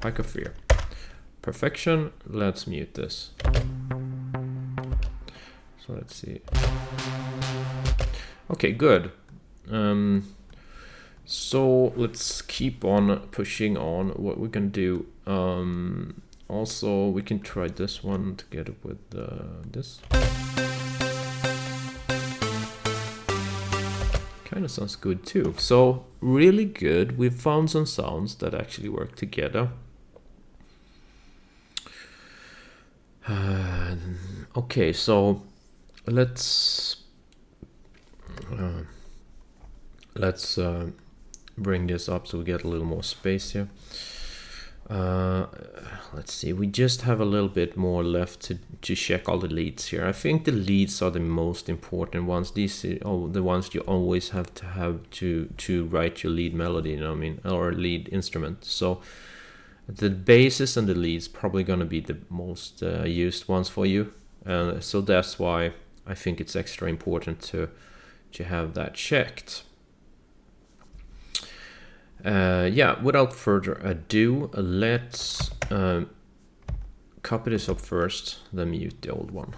Pike of Fear. Perfection. Let's mute this. So let's see. Okay, good. So let's keep on pushing on what we can do. Also, we can try this one together with this. Kind of sounds good too. So really good. We've found some sounds that actually work together. Okay, so let's bring this up so we get a little more space here. Let's see, we just have a little bit more left to check all the leads here. I think the leads are the most important ones. These are the ones you always have to write your lead melody, you know what I mean, or lead instrument. So the basses and the leads probably going to be the most used ones for you. So that's why I think it's extra important to have that checked. Without further ado, let's copy this up first, then mute the old one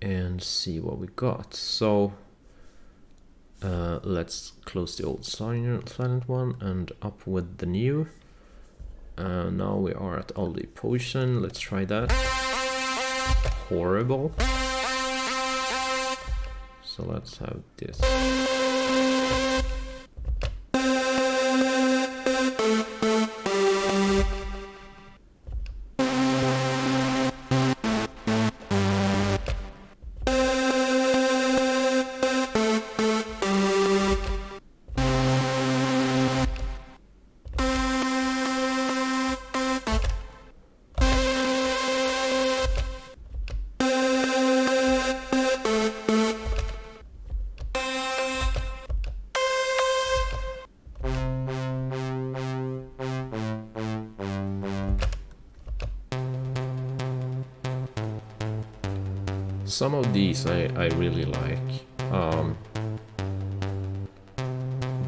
and see what we got. So let's close the old silent one and up with the new. Now we are at all the potion. Let's try that. Horrible. So let's have this. Some of these I really like.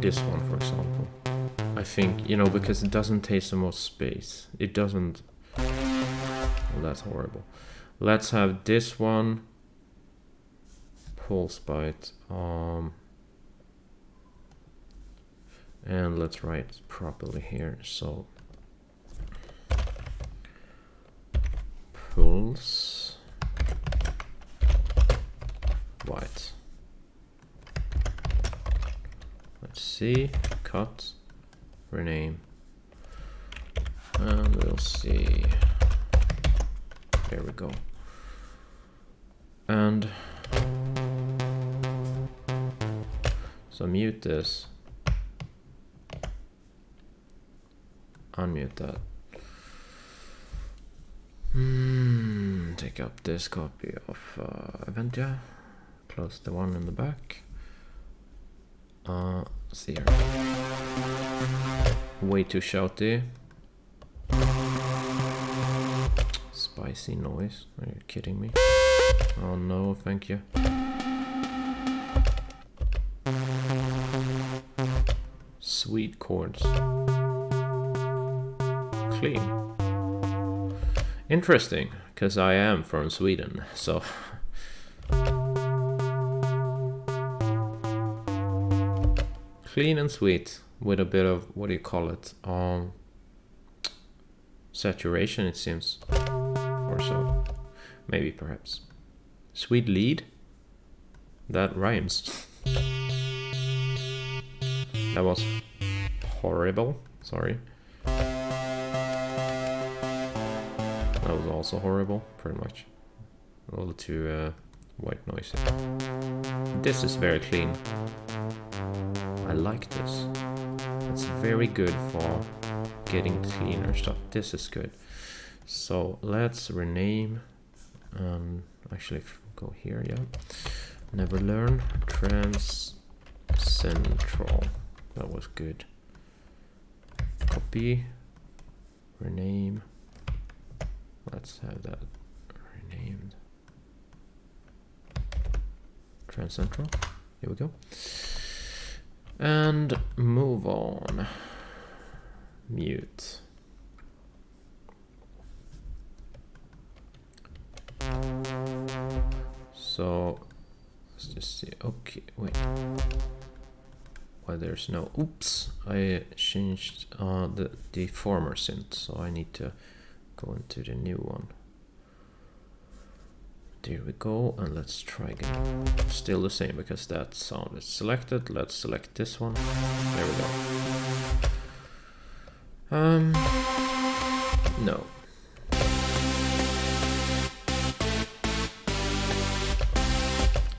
This one, for example. I think, you know, because it doesn't take so much space. It doesn't... Well, that's horrible. Let's have this one. Pulse bite. And let's write it properly here. So... Pulse... white. Let's see, cut, rename, and we'll see. There we go. And so mute this, unmute that. Take up this copy of Avengers, close the one in the back. See here. Way too shouty. Spicy noise. Are you kidding me? Oh no, thank you. Sweet chords. Clean. Interesting, because I am from Sweden, so. Clean and sweet with a bit of, what do you call it? Saturation, it seems. Or so. Maybe, perhaps. Sweet lead? That rhymes. That was horrible. Sorry. That was also horrible, pretty much. A little too white noisy. This is very clean. I like this. It's very good for getting cleaner stuff. This is good. So let's rename. Actually, go here. Yeah. Never learn. Trans Central. That was good. Copy. Rename. Let's have that renamed. Trans Central. Here we go. And move on. Mute. So let's just see. Okay, wait. Why there's no? Oops! I changed the former synth, so I need to go into the new one. There we go, and let's try again. Still the same because that sound is selected. Let's select this one. There we go. No.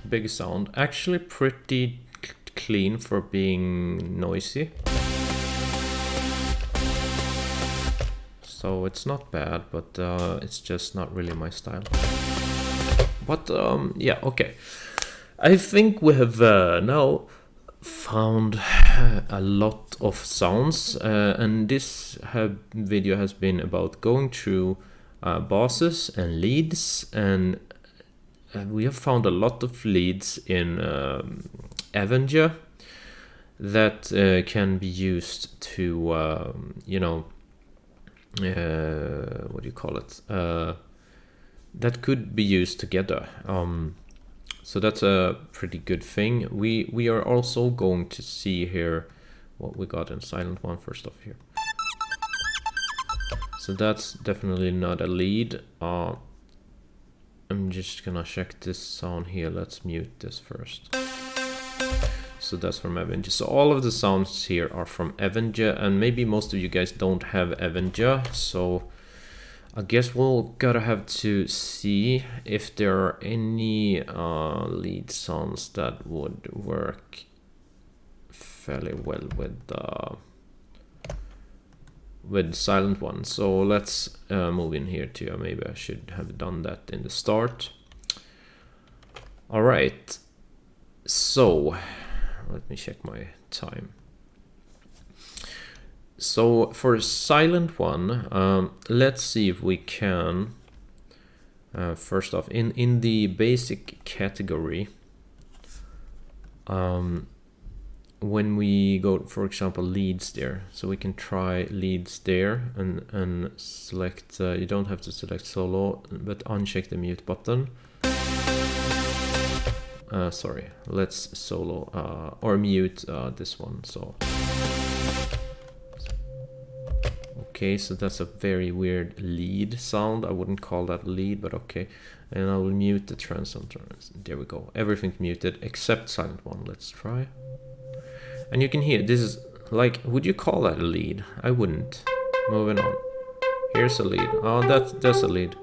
Big sound. Actually pretty clean for being noisy. So it's not bad, but it's just not really my style. But yeah, okay. I think we have now found a lot of sounds, and this video has been about going through bosses and leads, and we have found a lot of leads in Avengers that can be used to, you know, what do you call it? That could be used together. So that's a pretty good thing. We are also going to see here what we got in Silent One first off here. So that's definitely not a lead. I'm just gonna check this sound here. Let's mute this first. So that's from Avengers. So all of the sounds here are from Avengers, and maybe most of you guys don't have Avengers, so I guess we'll gotta have to see if there are any lead sounds that would work fairly well with Silent One. So let's move in here too. Maybe I should have done that in the start. All right. So let me check my time. So for Silent One, let's see if we can, first off, in the basic category, when we go, for example, leads there, so we can try leads there and select, you don't have to select solo, but uncheck the mute button. Sorry, let's solo, or mute this one, so. Okay, so that's a very weird lead sound. I wouldn't call that lead, but okay. And I will mute the transom. There we go. Everything's muted except silent one. Let's try. And you can hear, this is like, would you call that a lead? I wouldn't. Moving on. Here's a lead. Oh, that's a lead.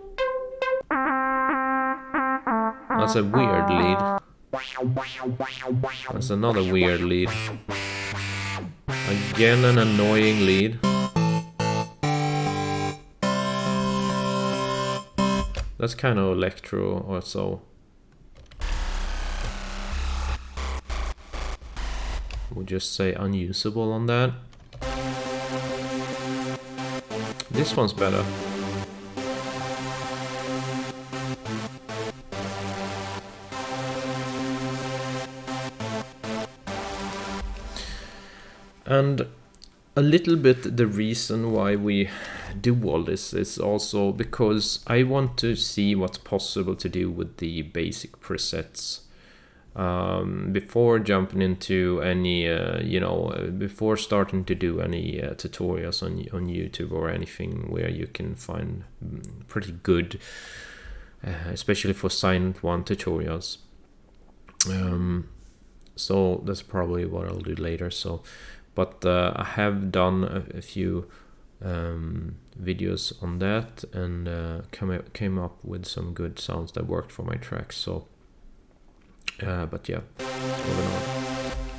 That's a weird lead. That's another weird lead. Again, an annoying lead. That's kind of electro or so. We'll just say unusable on that. This one's better. And a little bit the reason why we do all this is also because I want to see what's possible to do with the basic presets before jumping into any, before starting to do any tutorials on YouTube or anything where you can find pretty good, especially for Silent One tutorials. So that's probably what I'll do later. But I have done a few videos on that and came up with some good sounds that worked for my tracks. So, but yeah, moving on.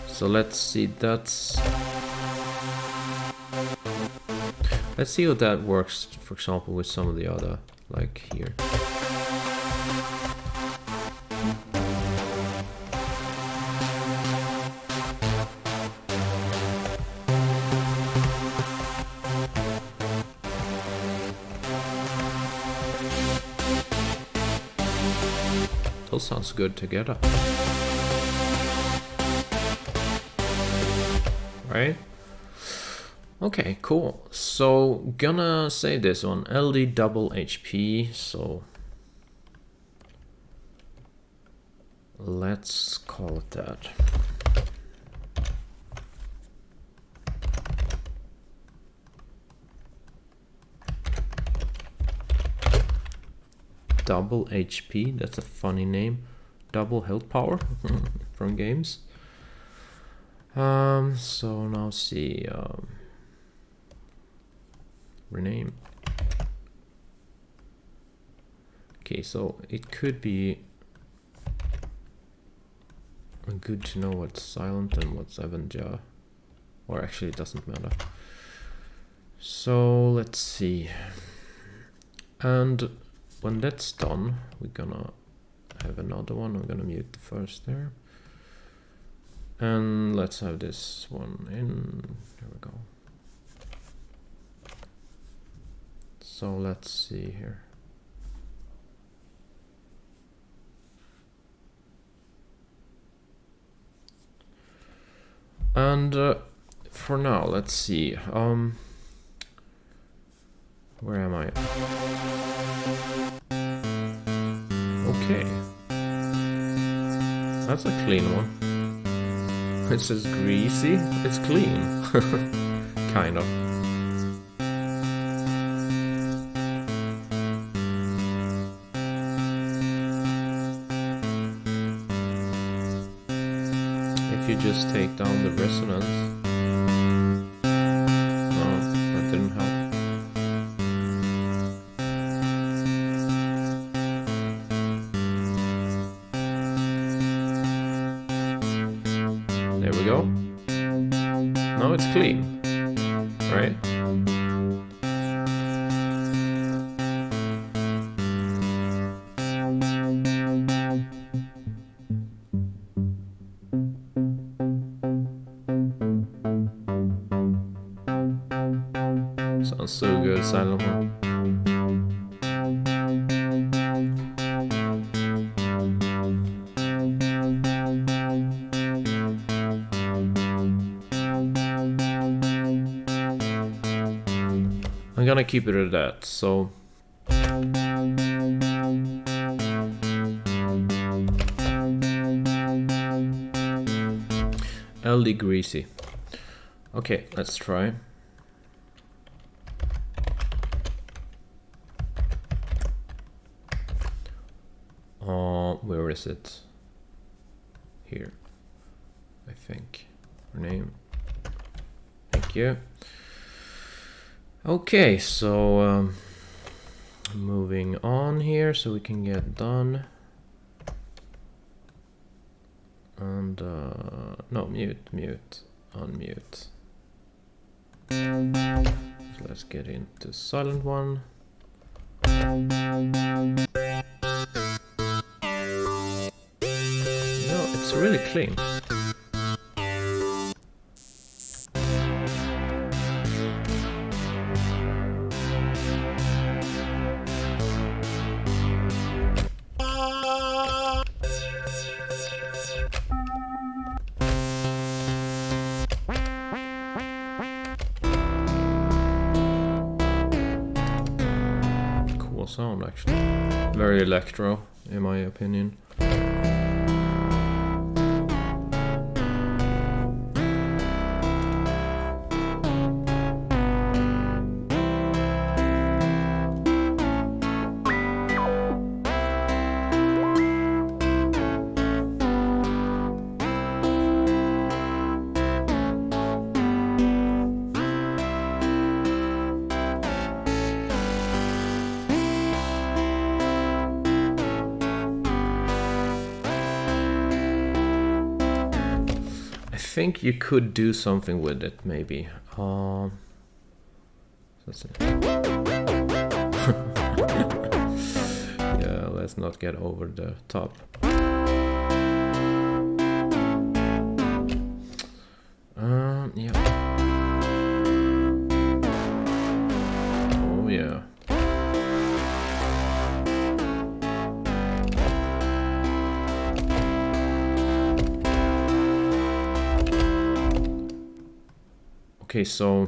So let's see. Let's see how that works. For example, with some of the other, like here. Those sounds good together. Right? Okay, cool. So gonna save this on LD double HP. So let's call it that. Double HP, that's a funny name. Double health power from games. So now see, rename. Okay, so it could be good to know what's silent and what's Avenger, or actually it doesn't matter. So let's see, and when that's done, we're gonna have another one. I'm gonna mute the first there. And let's have this one in. There we go. So let's see here. And for now, let's see. Where am I? Okay, that's a clean one. It says greasy, it's clean. Kind of. If you just take down the resonance. No, that didn't help. There we go. Now it's clean, right? Sounds so good, Silent One. I'm gonna keep it at that, so LD greasy. Okay, let's try. where is it? Here, I think. Rename. Thank you. Okay, so moving on here so we can get done. And no, mute, unmute. So let's get into silent one. It's really clean. Cool sound, actually. Very electro, in my opinion. I think you could do something with it, maybe. That's it. Yeah, let's not get over the top. Yeah. Oh yeah. Okay, so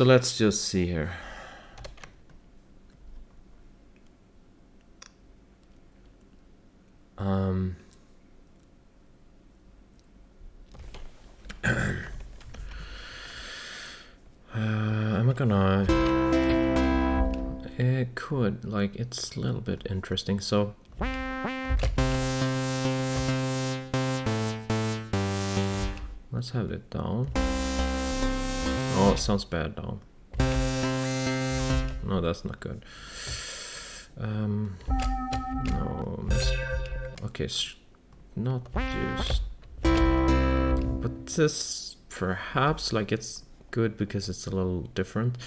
let's just see here. Am I gonna? It could, like, it's a little bit interesting. So let's have it down. Oh, it sounds bad down. No, that's not good. No. Okay, not used. But this perhaps, like, it's good because it's a little different.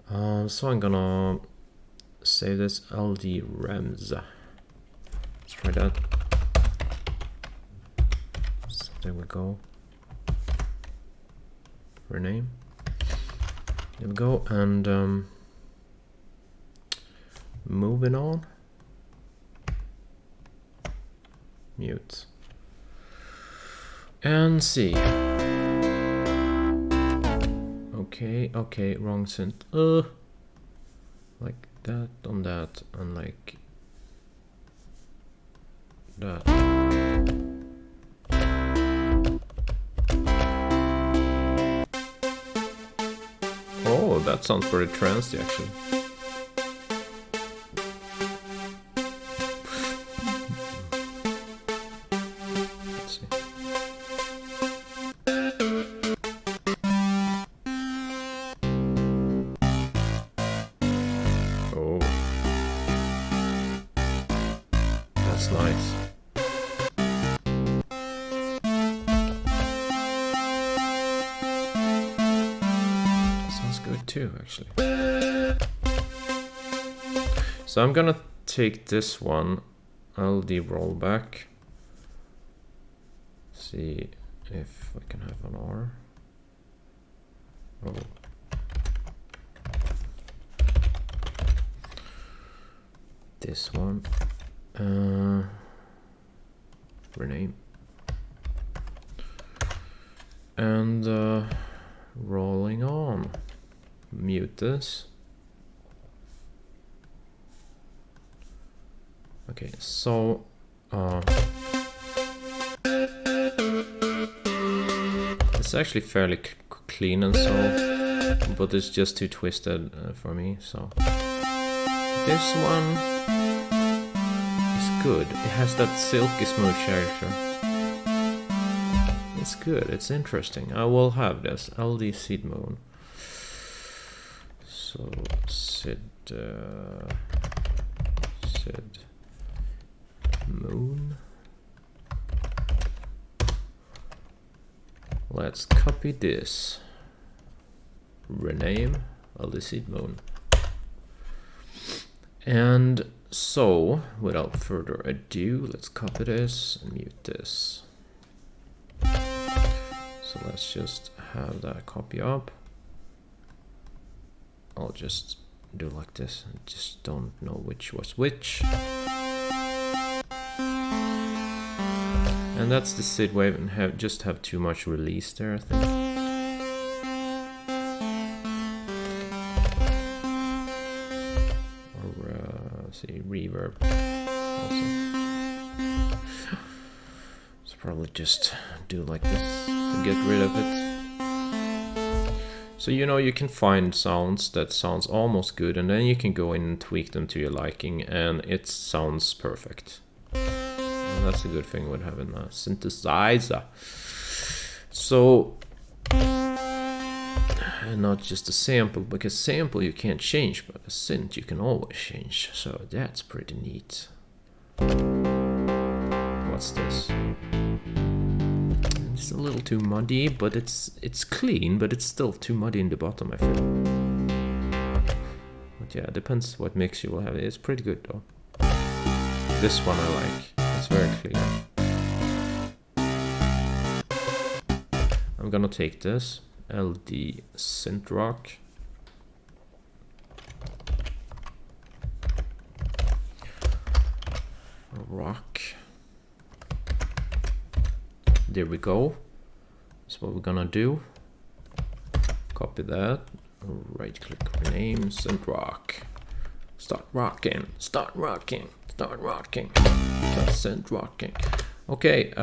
So I'm gonna save this LD rems. Let's try that. So there we go. Rename. There we go, and moving on. Mute. And see. Okay, wrong synth. Like that on that, and like that. Oh, that sounds pretty trancey, actually. Let's see. Oh, that's nice. Too, actually. So I'm gonna take this one, LD rollback, see if I can have an R. Oh. This one, rename, and rolling on. Mute this. Okay, so it's actually fairly clean and so, but it's just too twisted for me. So this one, good. It has that silky smooth character. It's good, it's interesting. I will have this. LD Seed Moon. So Sid Moon. Let's copy this. Rename LD Seed Moon. And so, without further ado, let's copy this and mute this. So let's just have that copy up. I'll just do like this. I just don't know which was which. And that's the SID wave, and have too much release there, I think. See, reverb also. So probably just do like this to get rid of it. So you can find sounds that sounds almost good, and then you can go in and tweak them to your liking, and it sounds perfect. And that's a good thing with having a synthesizer. So, and not just a sample, because sample you can't change, but a synth you can always change. So that's pretty neat. What's this? It's a little too muddy, but it's clean, but it's still too muddy in the bottom, I feel. But yeah, it depends what mix you will have. It's pretty good though. This one I like. It's very clear. I'm gonna take this. LD Synth Rock. There we go. That's what we're gonna do. Copy that. Right click, rename, Synth Rock. Start rocking, start rocking, start rocking. Just Synth rocking. Okay,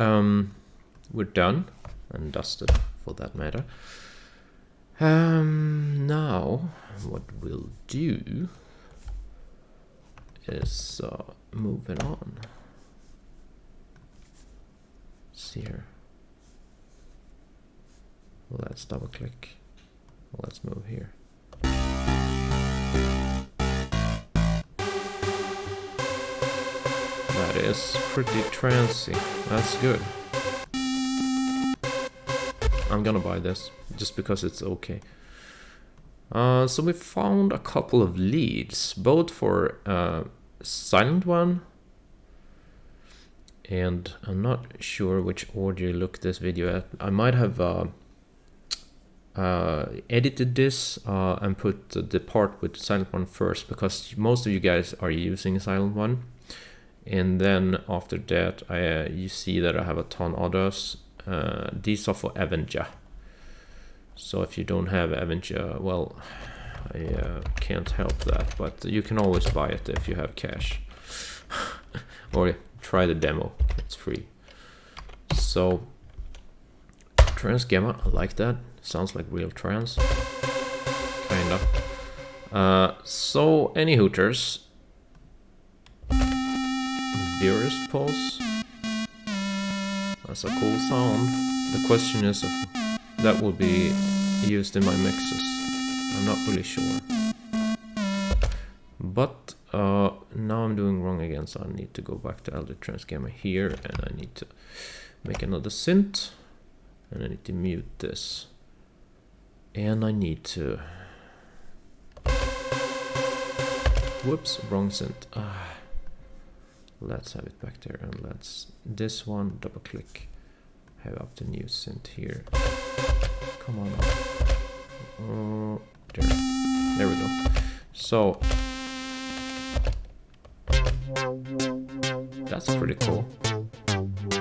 we're done and dusted for that matter. Now what we'll do is moving on. Let's see here. Let's double click. Let's move here. That is pretty trancy. That's good. I'm gonna buy this just because it's okay. So we found a couple of leads, both for Silent One, and I'm not sure which order you look this video at. I might have edited this and put the part with Silent One first, because most of you guys are using Silent One, and then after that you see that I have a ton others. These are for Avengers. So if you don't have Avengers, well, I can't help that, but you can always buy it if you have cash. Or try the demo, it's free. So trance gamma, I like that. Sounds like real trance, kinda. So any hooters, Virus Pulse. That's a cool sound. The question is if that will be used in my mixes. I'm not really sure. But now I'm doing wrong again, so I need to go back to LD Trance Gamma here, and I need to make another synth, and I need to mute this. And I need to... Whoops, wrong synth. Let's have it back there, and let's this one double click, have up the new synth here. Come on, there we go. So that's pretty cool.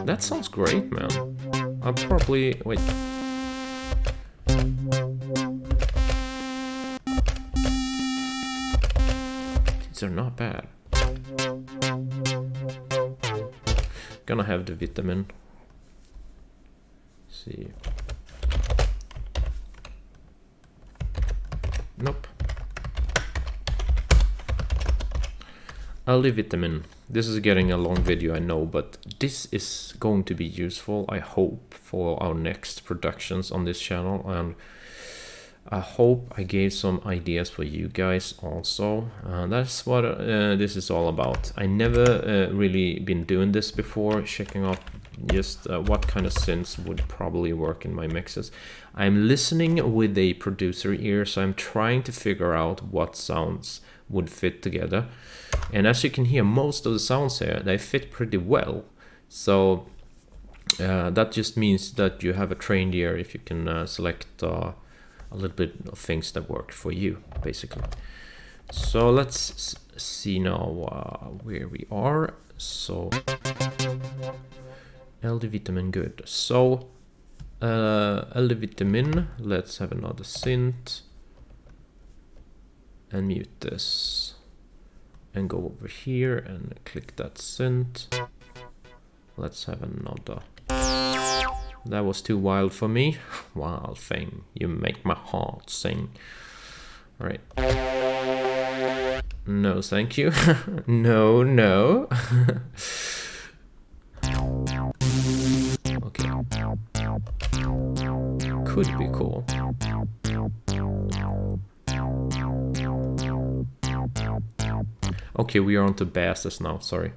That sounds great, man. I'll probably wait. These are not bad. Gonna have the vitamin. See. Nope. LD vitamin. This is getting a long video, I know, but this is going to be useful, I hope, for our next productions on this channel, and I hope I gave some ideas for you guys also. That's what this is all about. I never really been doing this before, checking out just what kind of synths would probably work in my mixes. I'm listening with a producer ear, so I'm trying to figure out what sounds would fit together. And as you can hear, most of the sounds here, they fit pretty well. So that just means that you have a trained ear if you can select a little bit of things that work for you, basically. So let's see now where we are. So LD Vitamin, good. So LD Vitamin, let's have another synth and mute this and go over here and click that synth. Let's have another. That was too wild for me. Wild thing, you make my heart sing. All right. No, thank you. No, no. Okay. Could be cool. Okay, we are on to basses now, sorry.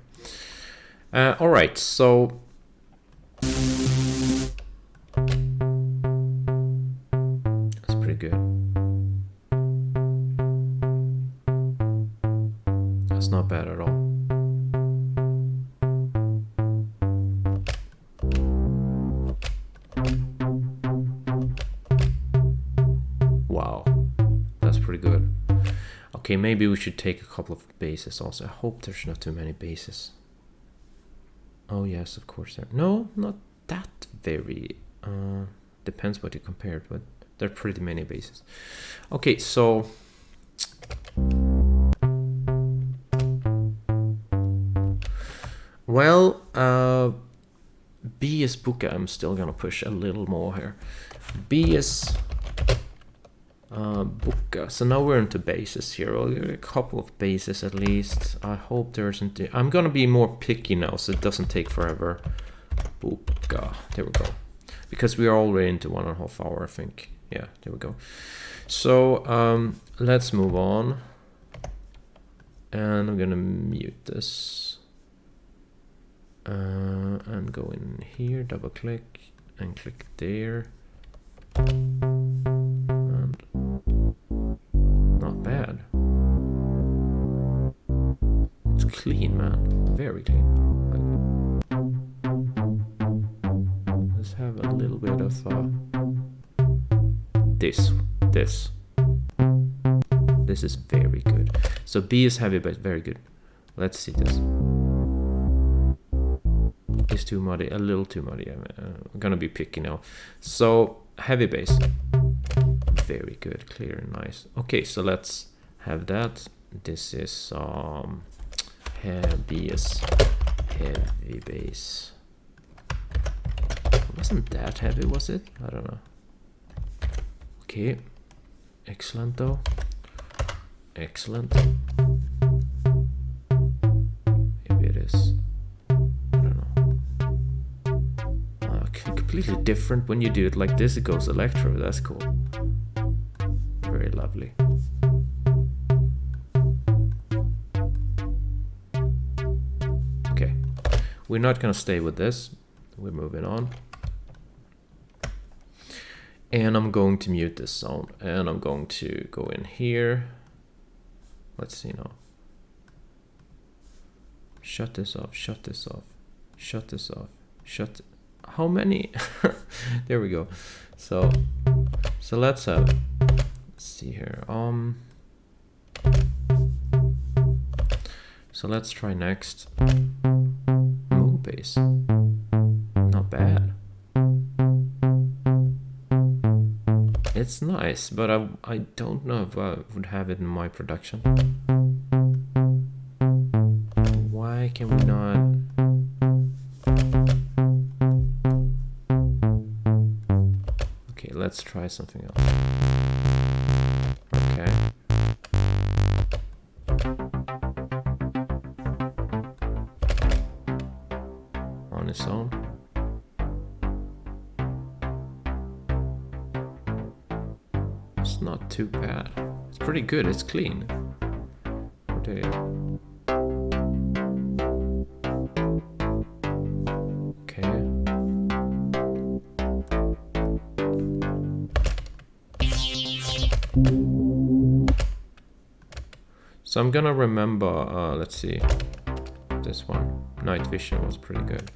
All right, so that's pretty good. That's not bad at all. Wow, that's pretty good. Okay, maybe we should take a couple of basses also. I hope there's not too many basses. Oh yes, of course there. No, not that very. Depends what you compare it with. There are pretty many basses. Okay, so well, B is Buka. I'm still gonna push a little more here. B is Buka. So now we're into basses here. A couple of basses at least. I hope there isn't. I'm gonna be more picky now, so it doesn't take forever. Buka. There we go. Because we are already into 1.5 hours, I think. Yeah, there we go. So let's move on. And I'm gonna mute this. And go in here, double click, and click there. And not bad. It's clean, man. Very clean. Let's have a little bit of this. This is very good. So B is heavy, but very good. Let's see this. It's too muddy, a little too muddy. I'm gonna be picky now. So heavy bass, very good, clear and nice. Okay, so let's have that. This is heavy bass. It wasn't that heavy, was it? I don't know. Okay, excellent though. Excellent. Maybe it is. Completely different when you do it like this. It goes electro. That's cool. Very lovely. Okay, we're not gonna stay with this. We're moving on. And I'm going to mute this sound. And I'm going to go in here. Let's see now. Shut this off. Shut this off. Shut this off. Shut. How many? There we go. So let's see here. So let's try next. Move bass. Not bad. It's nice, but I don't know if I would have it in my production. Why can we not? Let's try something else. Okay. It's not too bad. It's pretty good. It's clean. Okay. So I'm gonna remember, let's see, this one. Night vision was pretty good.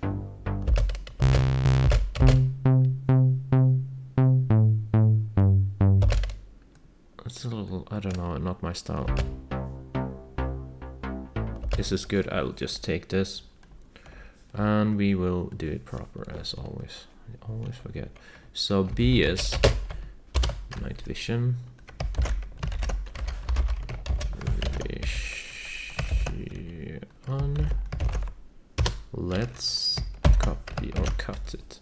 It's a little, I don't know, not my style. This is good, I'll just take this. And we will do it proper as always. I always forget. So B is night vision. Let's copy or cut it.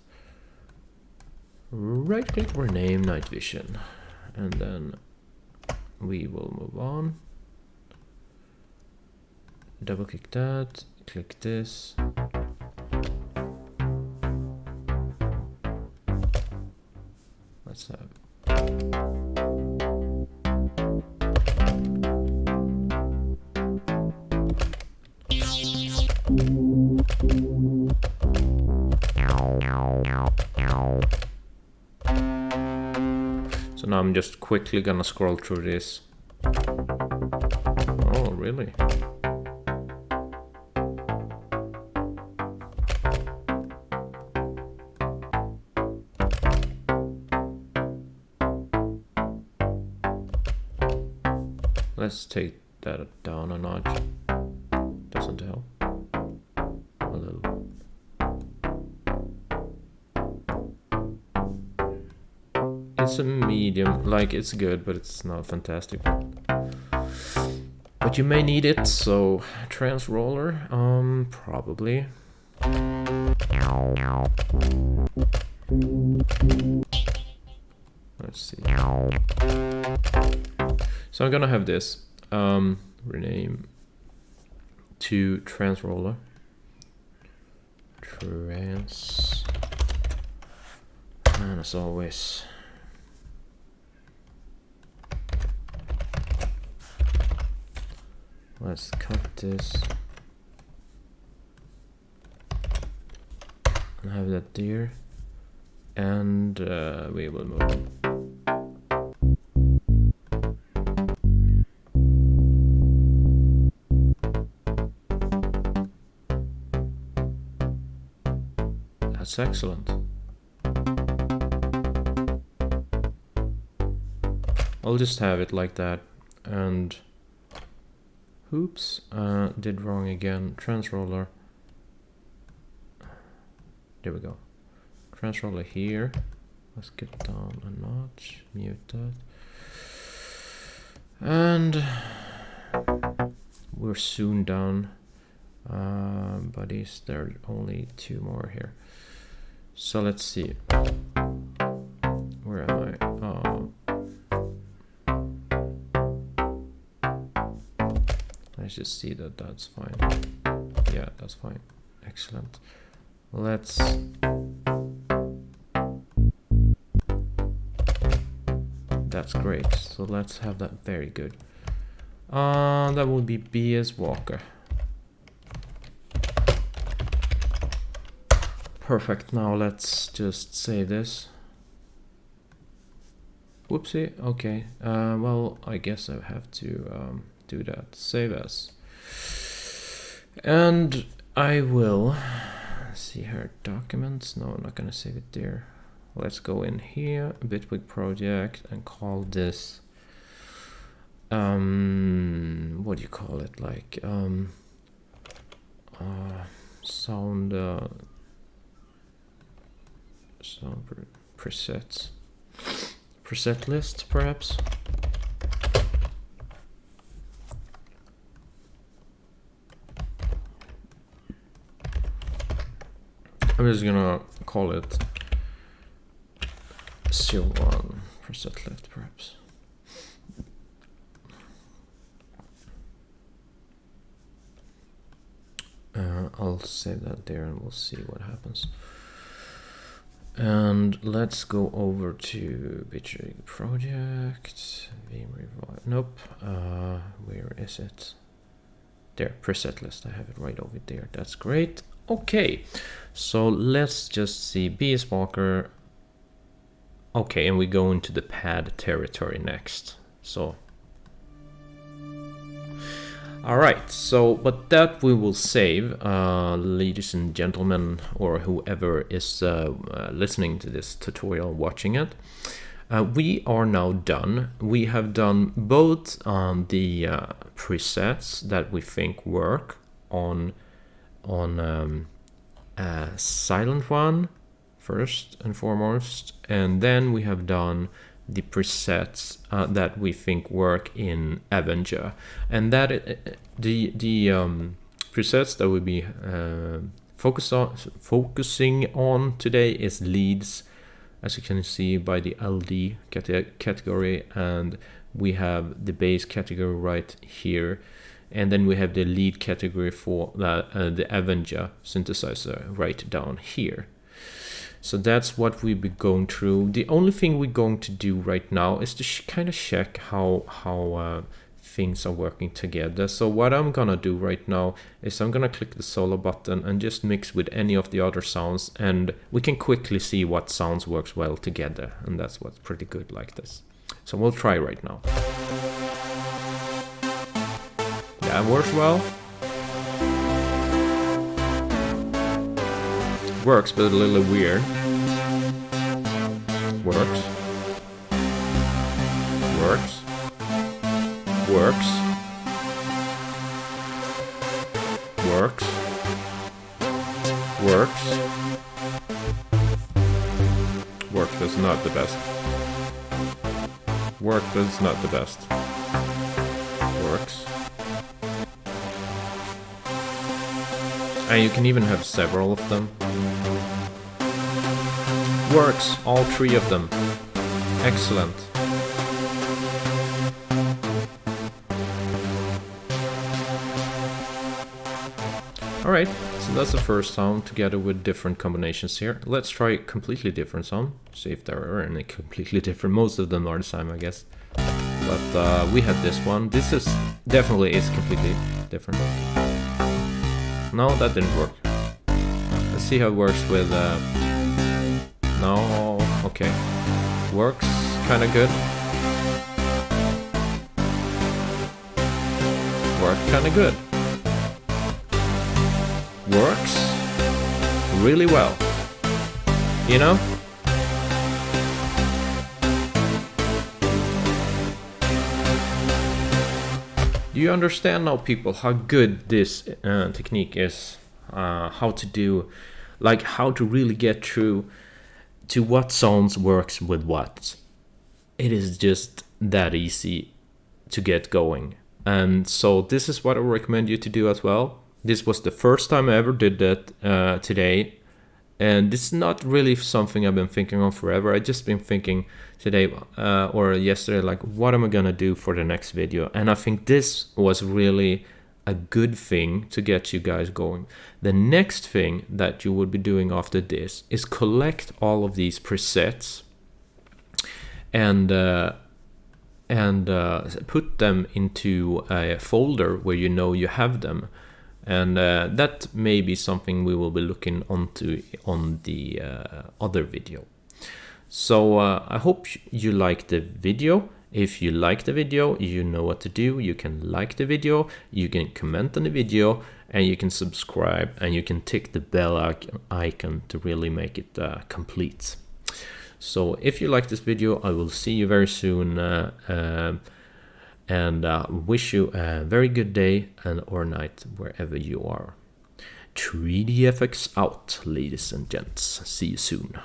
Right click, rename night vision, and then we will move on. Double click that, click this. Let's have so now I'm just quickly gonna scroll through this. Oh, really? Let's take that down a notch. Doesn't help. A little. It's a medium, like it's good, but it's not fantastic. But you may need it, so trans roller, probably. Let's see. So I'm gonna have this rename to trans roller. Trans, and as always, let's cut this and have that there, and we will move on. That's excellent. I'll just have it like that, and oops, did wrong again. Trans roller. There we go. Trans roller here. Let's get down a notch. Mute that. And we're soon done. Buddies, there are only 2 more here. So let's see. Where am I? Let's just see that that's fine. Yeah, that's fine. Excellent. Let's that's great. So let's have that very good. That would be B.S. Walker. Perfect. Now let's just save this. Whoopsie. Okay. Well, I guess I have to do that. Save as. And I will see here. Documents. No, I'm not gonna save it there. Let's go in here. Bitwig project and call this. What do you call it? Like sound. Some presets, preset list perhaps. I'm just gonna call it C1 preset list perhaps. I'll save that there and we'll see what happens. And let's go over to Bitchy project. Nope. Where is it? There, preset list. I have it right over there. That's great. Okay, so let's just see BS Walker. Okay, and we go into the pad territory next. So, all right. So, but that we will save, ladies and gentlemen, or whoever is listening to this tutorial, watching it. We are now done. We have done both the presets that we think work on Silent One first and foremost, and then we have done the presets that we think work in Avengers, and that the presets that we'll be focusing on today is leads, as you can see by the LD category, and we have the bass category right here, and then we have the lead category for the Avenger synthesizer right down here. So that's what we'll be going through. The only thing we're going to do right now is to kind of check how things are working together. So what I'm gonna do right now is I'm gonna click the solo button and just mix with any of the other sounds, and we can quickly see what sounds works well together, and that's what's pretty good like this. So we'll try right now. Yeah, it works well. Works, but a little weird. Works. Works. Works. Works. Works. Works, but it's not the best. Works, but it's not the best. Works. And you can even have several of them. Works, all three of them. Excellent. Alright, so that's the first sound together with different combinations here. Let's try a completely different sound. See if there are any completely different. Most of them are the same, I guess. But we had this one. This is definitely is completely different. No, that didn't work. Let's see how it works with... No, okay. Works kind of good. Worked kind of good. Works really well. You know? Do you understand now, people, how good this technique is? How to do, like how to really get through to what sounds works with what. It is just that easy to get going. And so this is what I recommend you to do as well. This was the first time I ever did that today. And this is not really something I've been thinking on forever. I just been thinking today or yesterday, like, what am I gonna do for the next video? And I think this was really a good thing to get you guys going. The next thing that you would be doing after this is collect all of these presets and put them into a folder where you know you have them. And that may be something we will be looking onto on the other video. So I hope you liked the video. If you like the video, you know what to do. You can like the video, you can comment on the video, and you can subscribe, and you can tick the bell icon to really make it complete. So if you like this video, I will see you very soon. And wish you a very good day or night wherever you are. 3DFX out, ladies and gents. See you soon.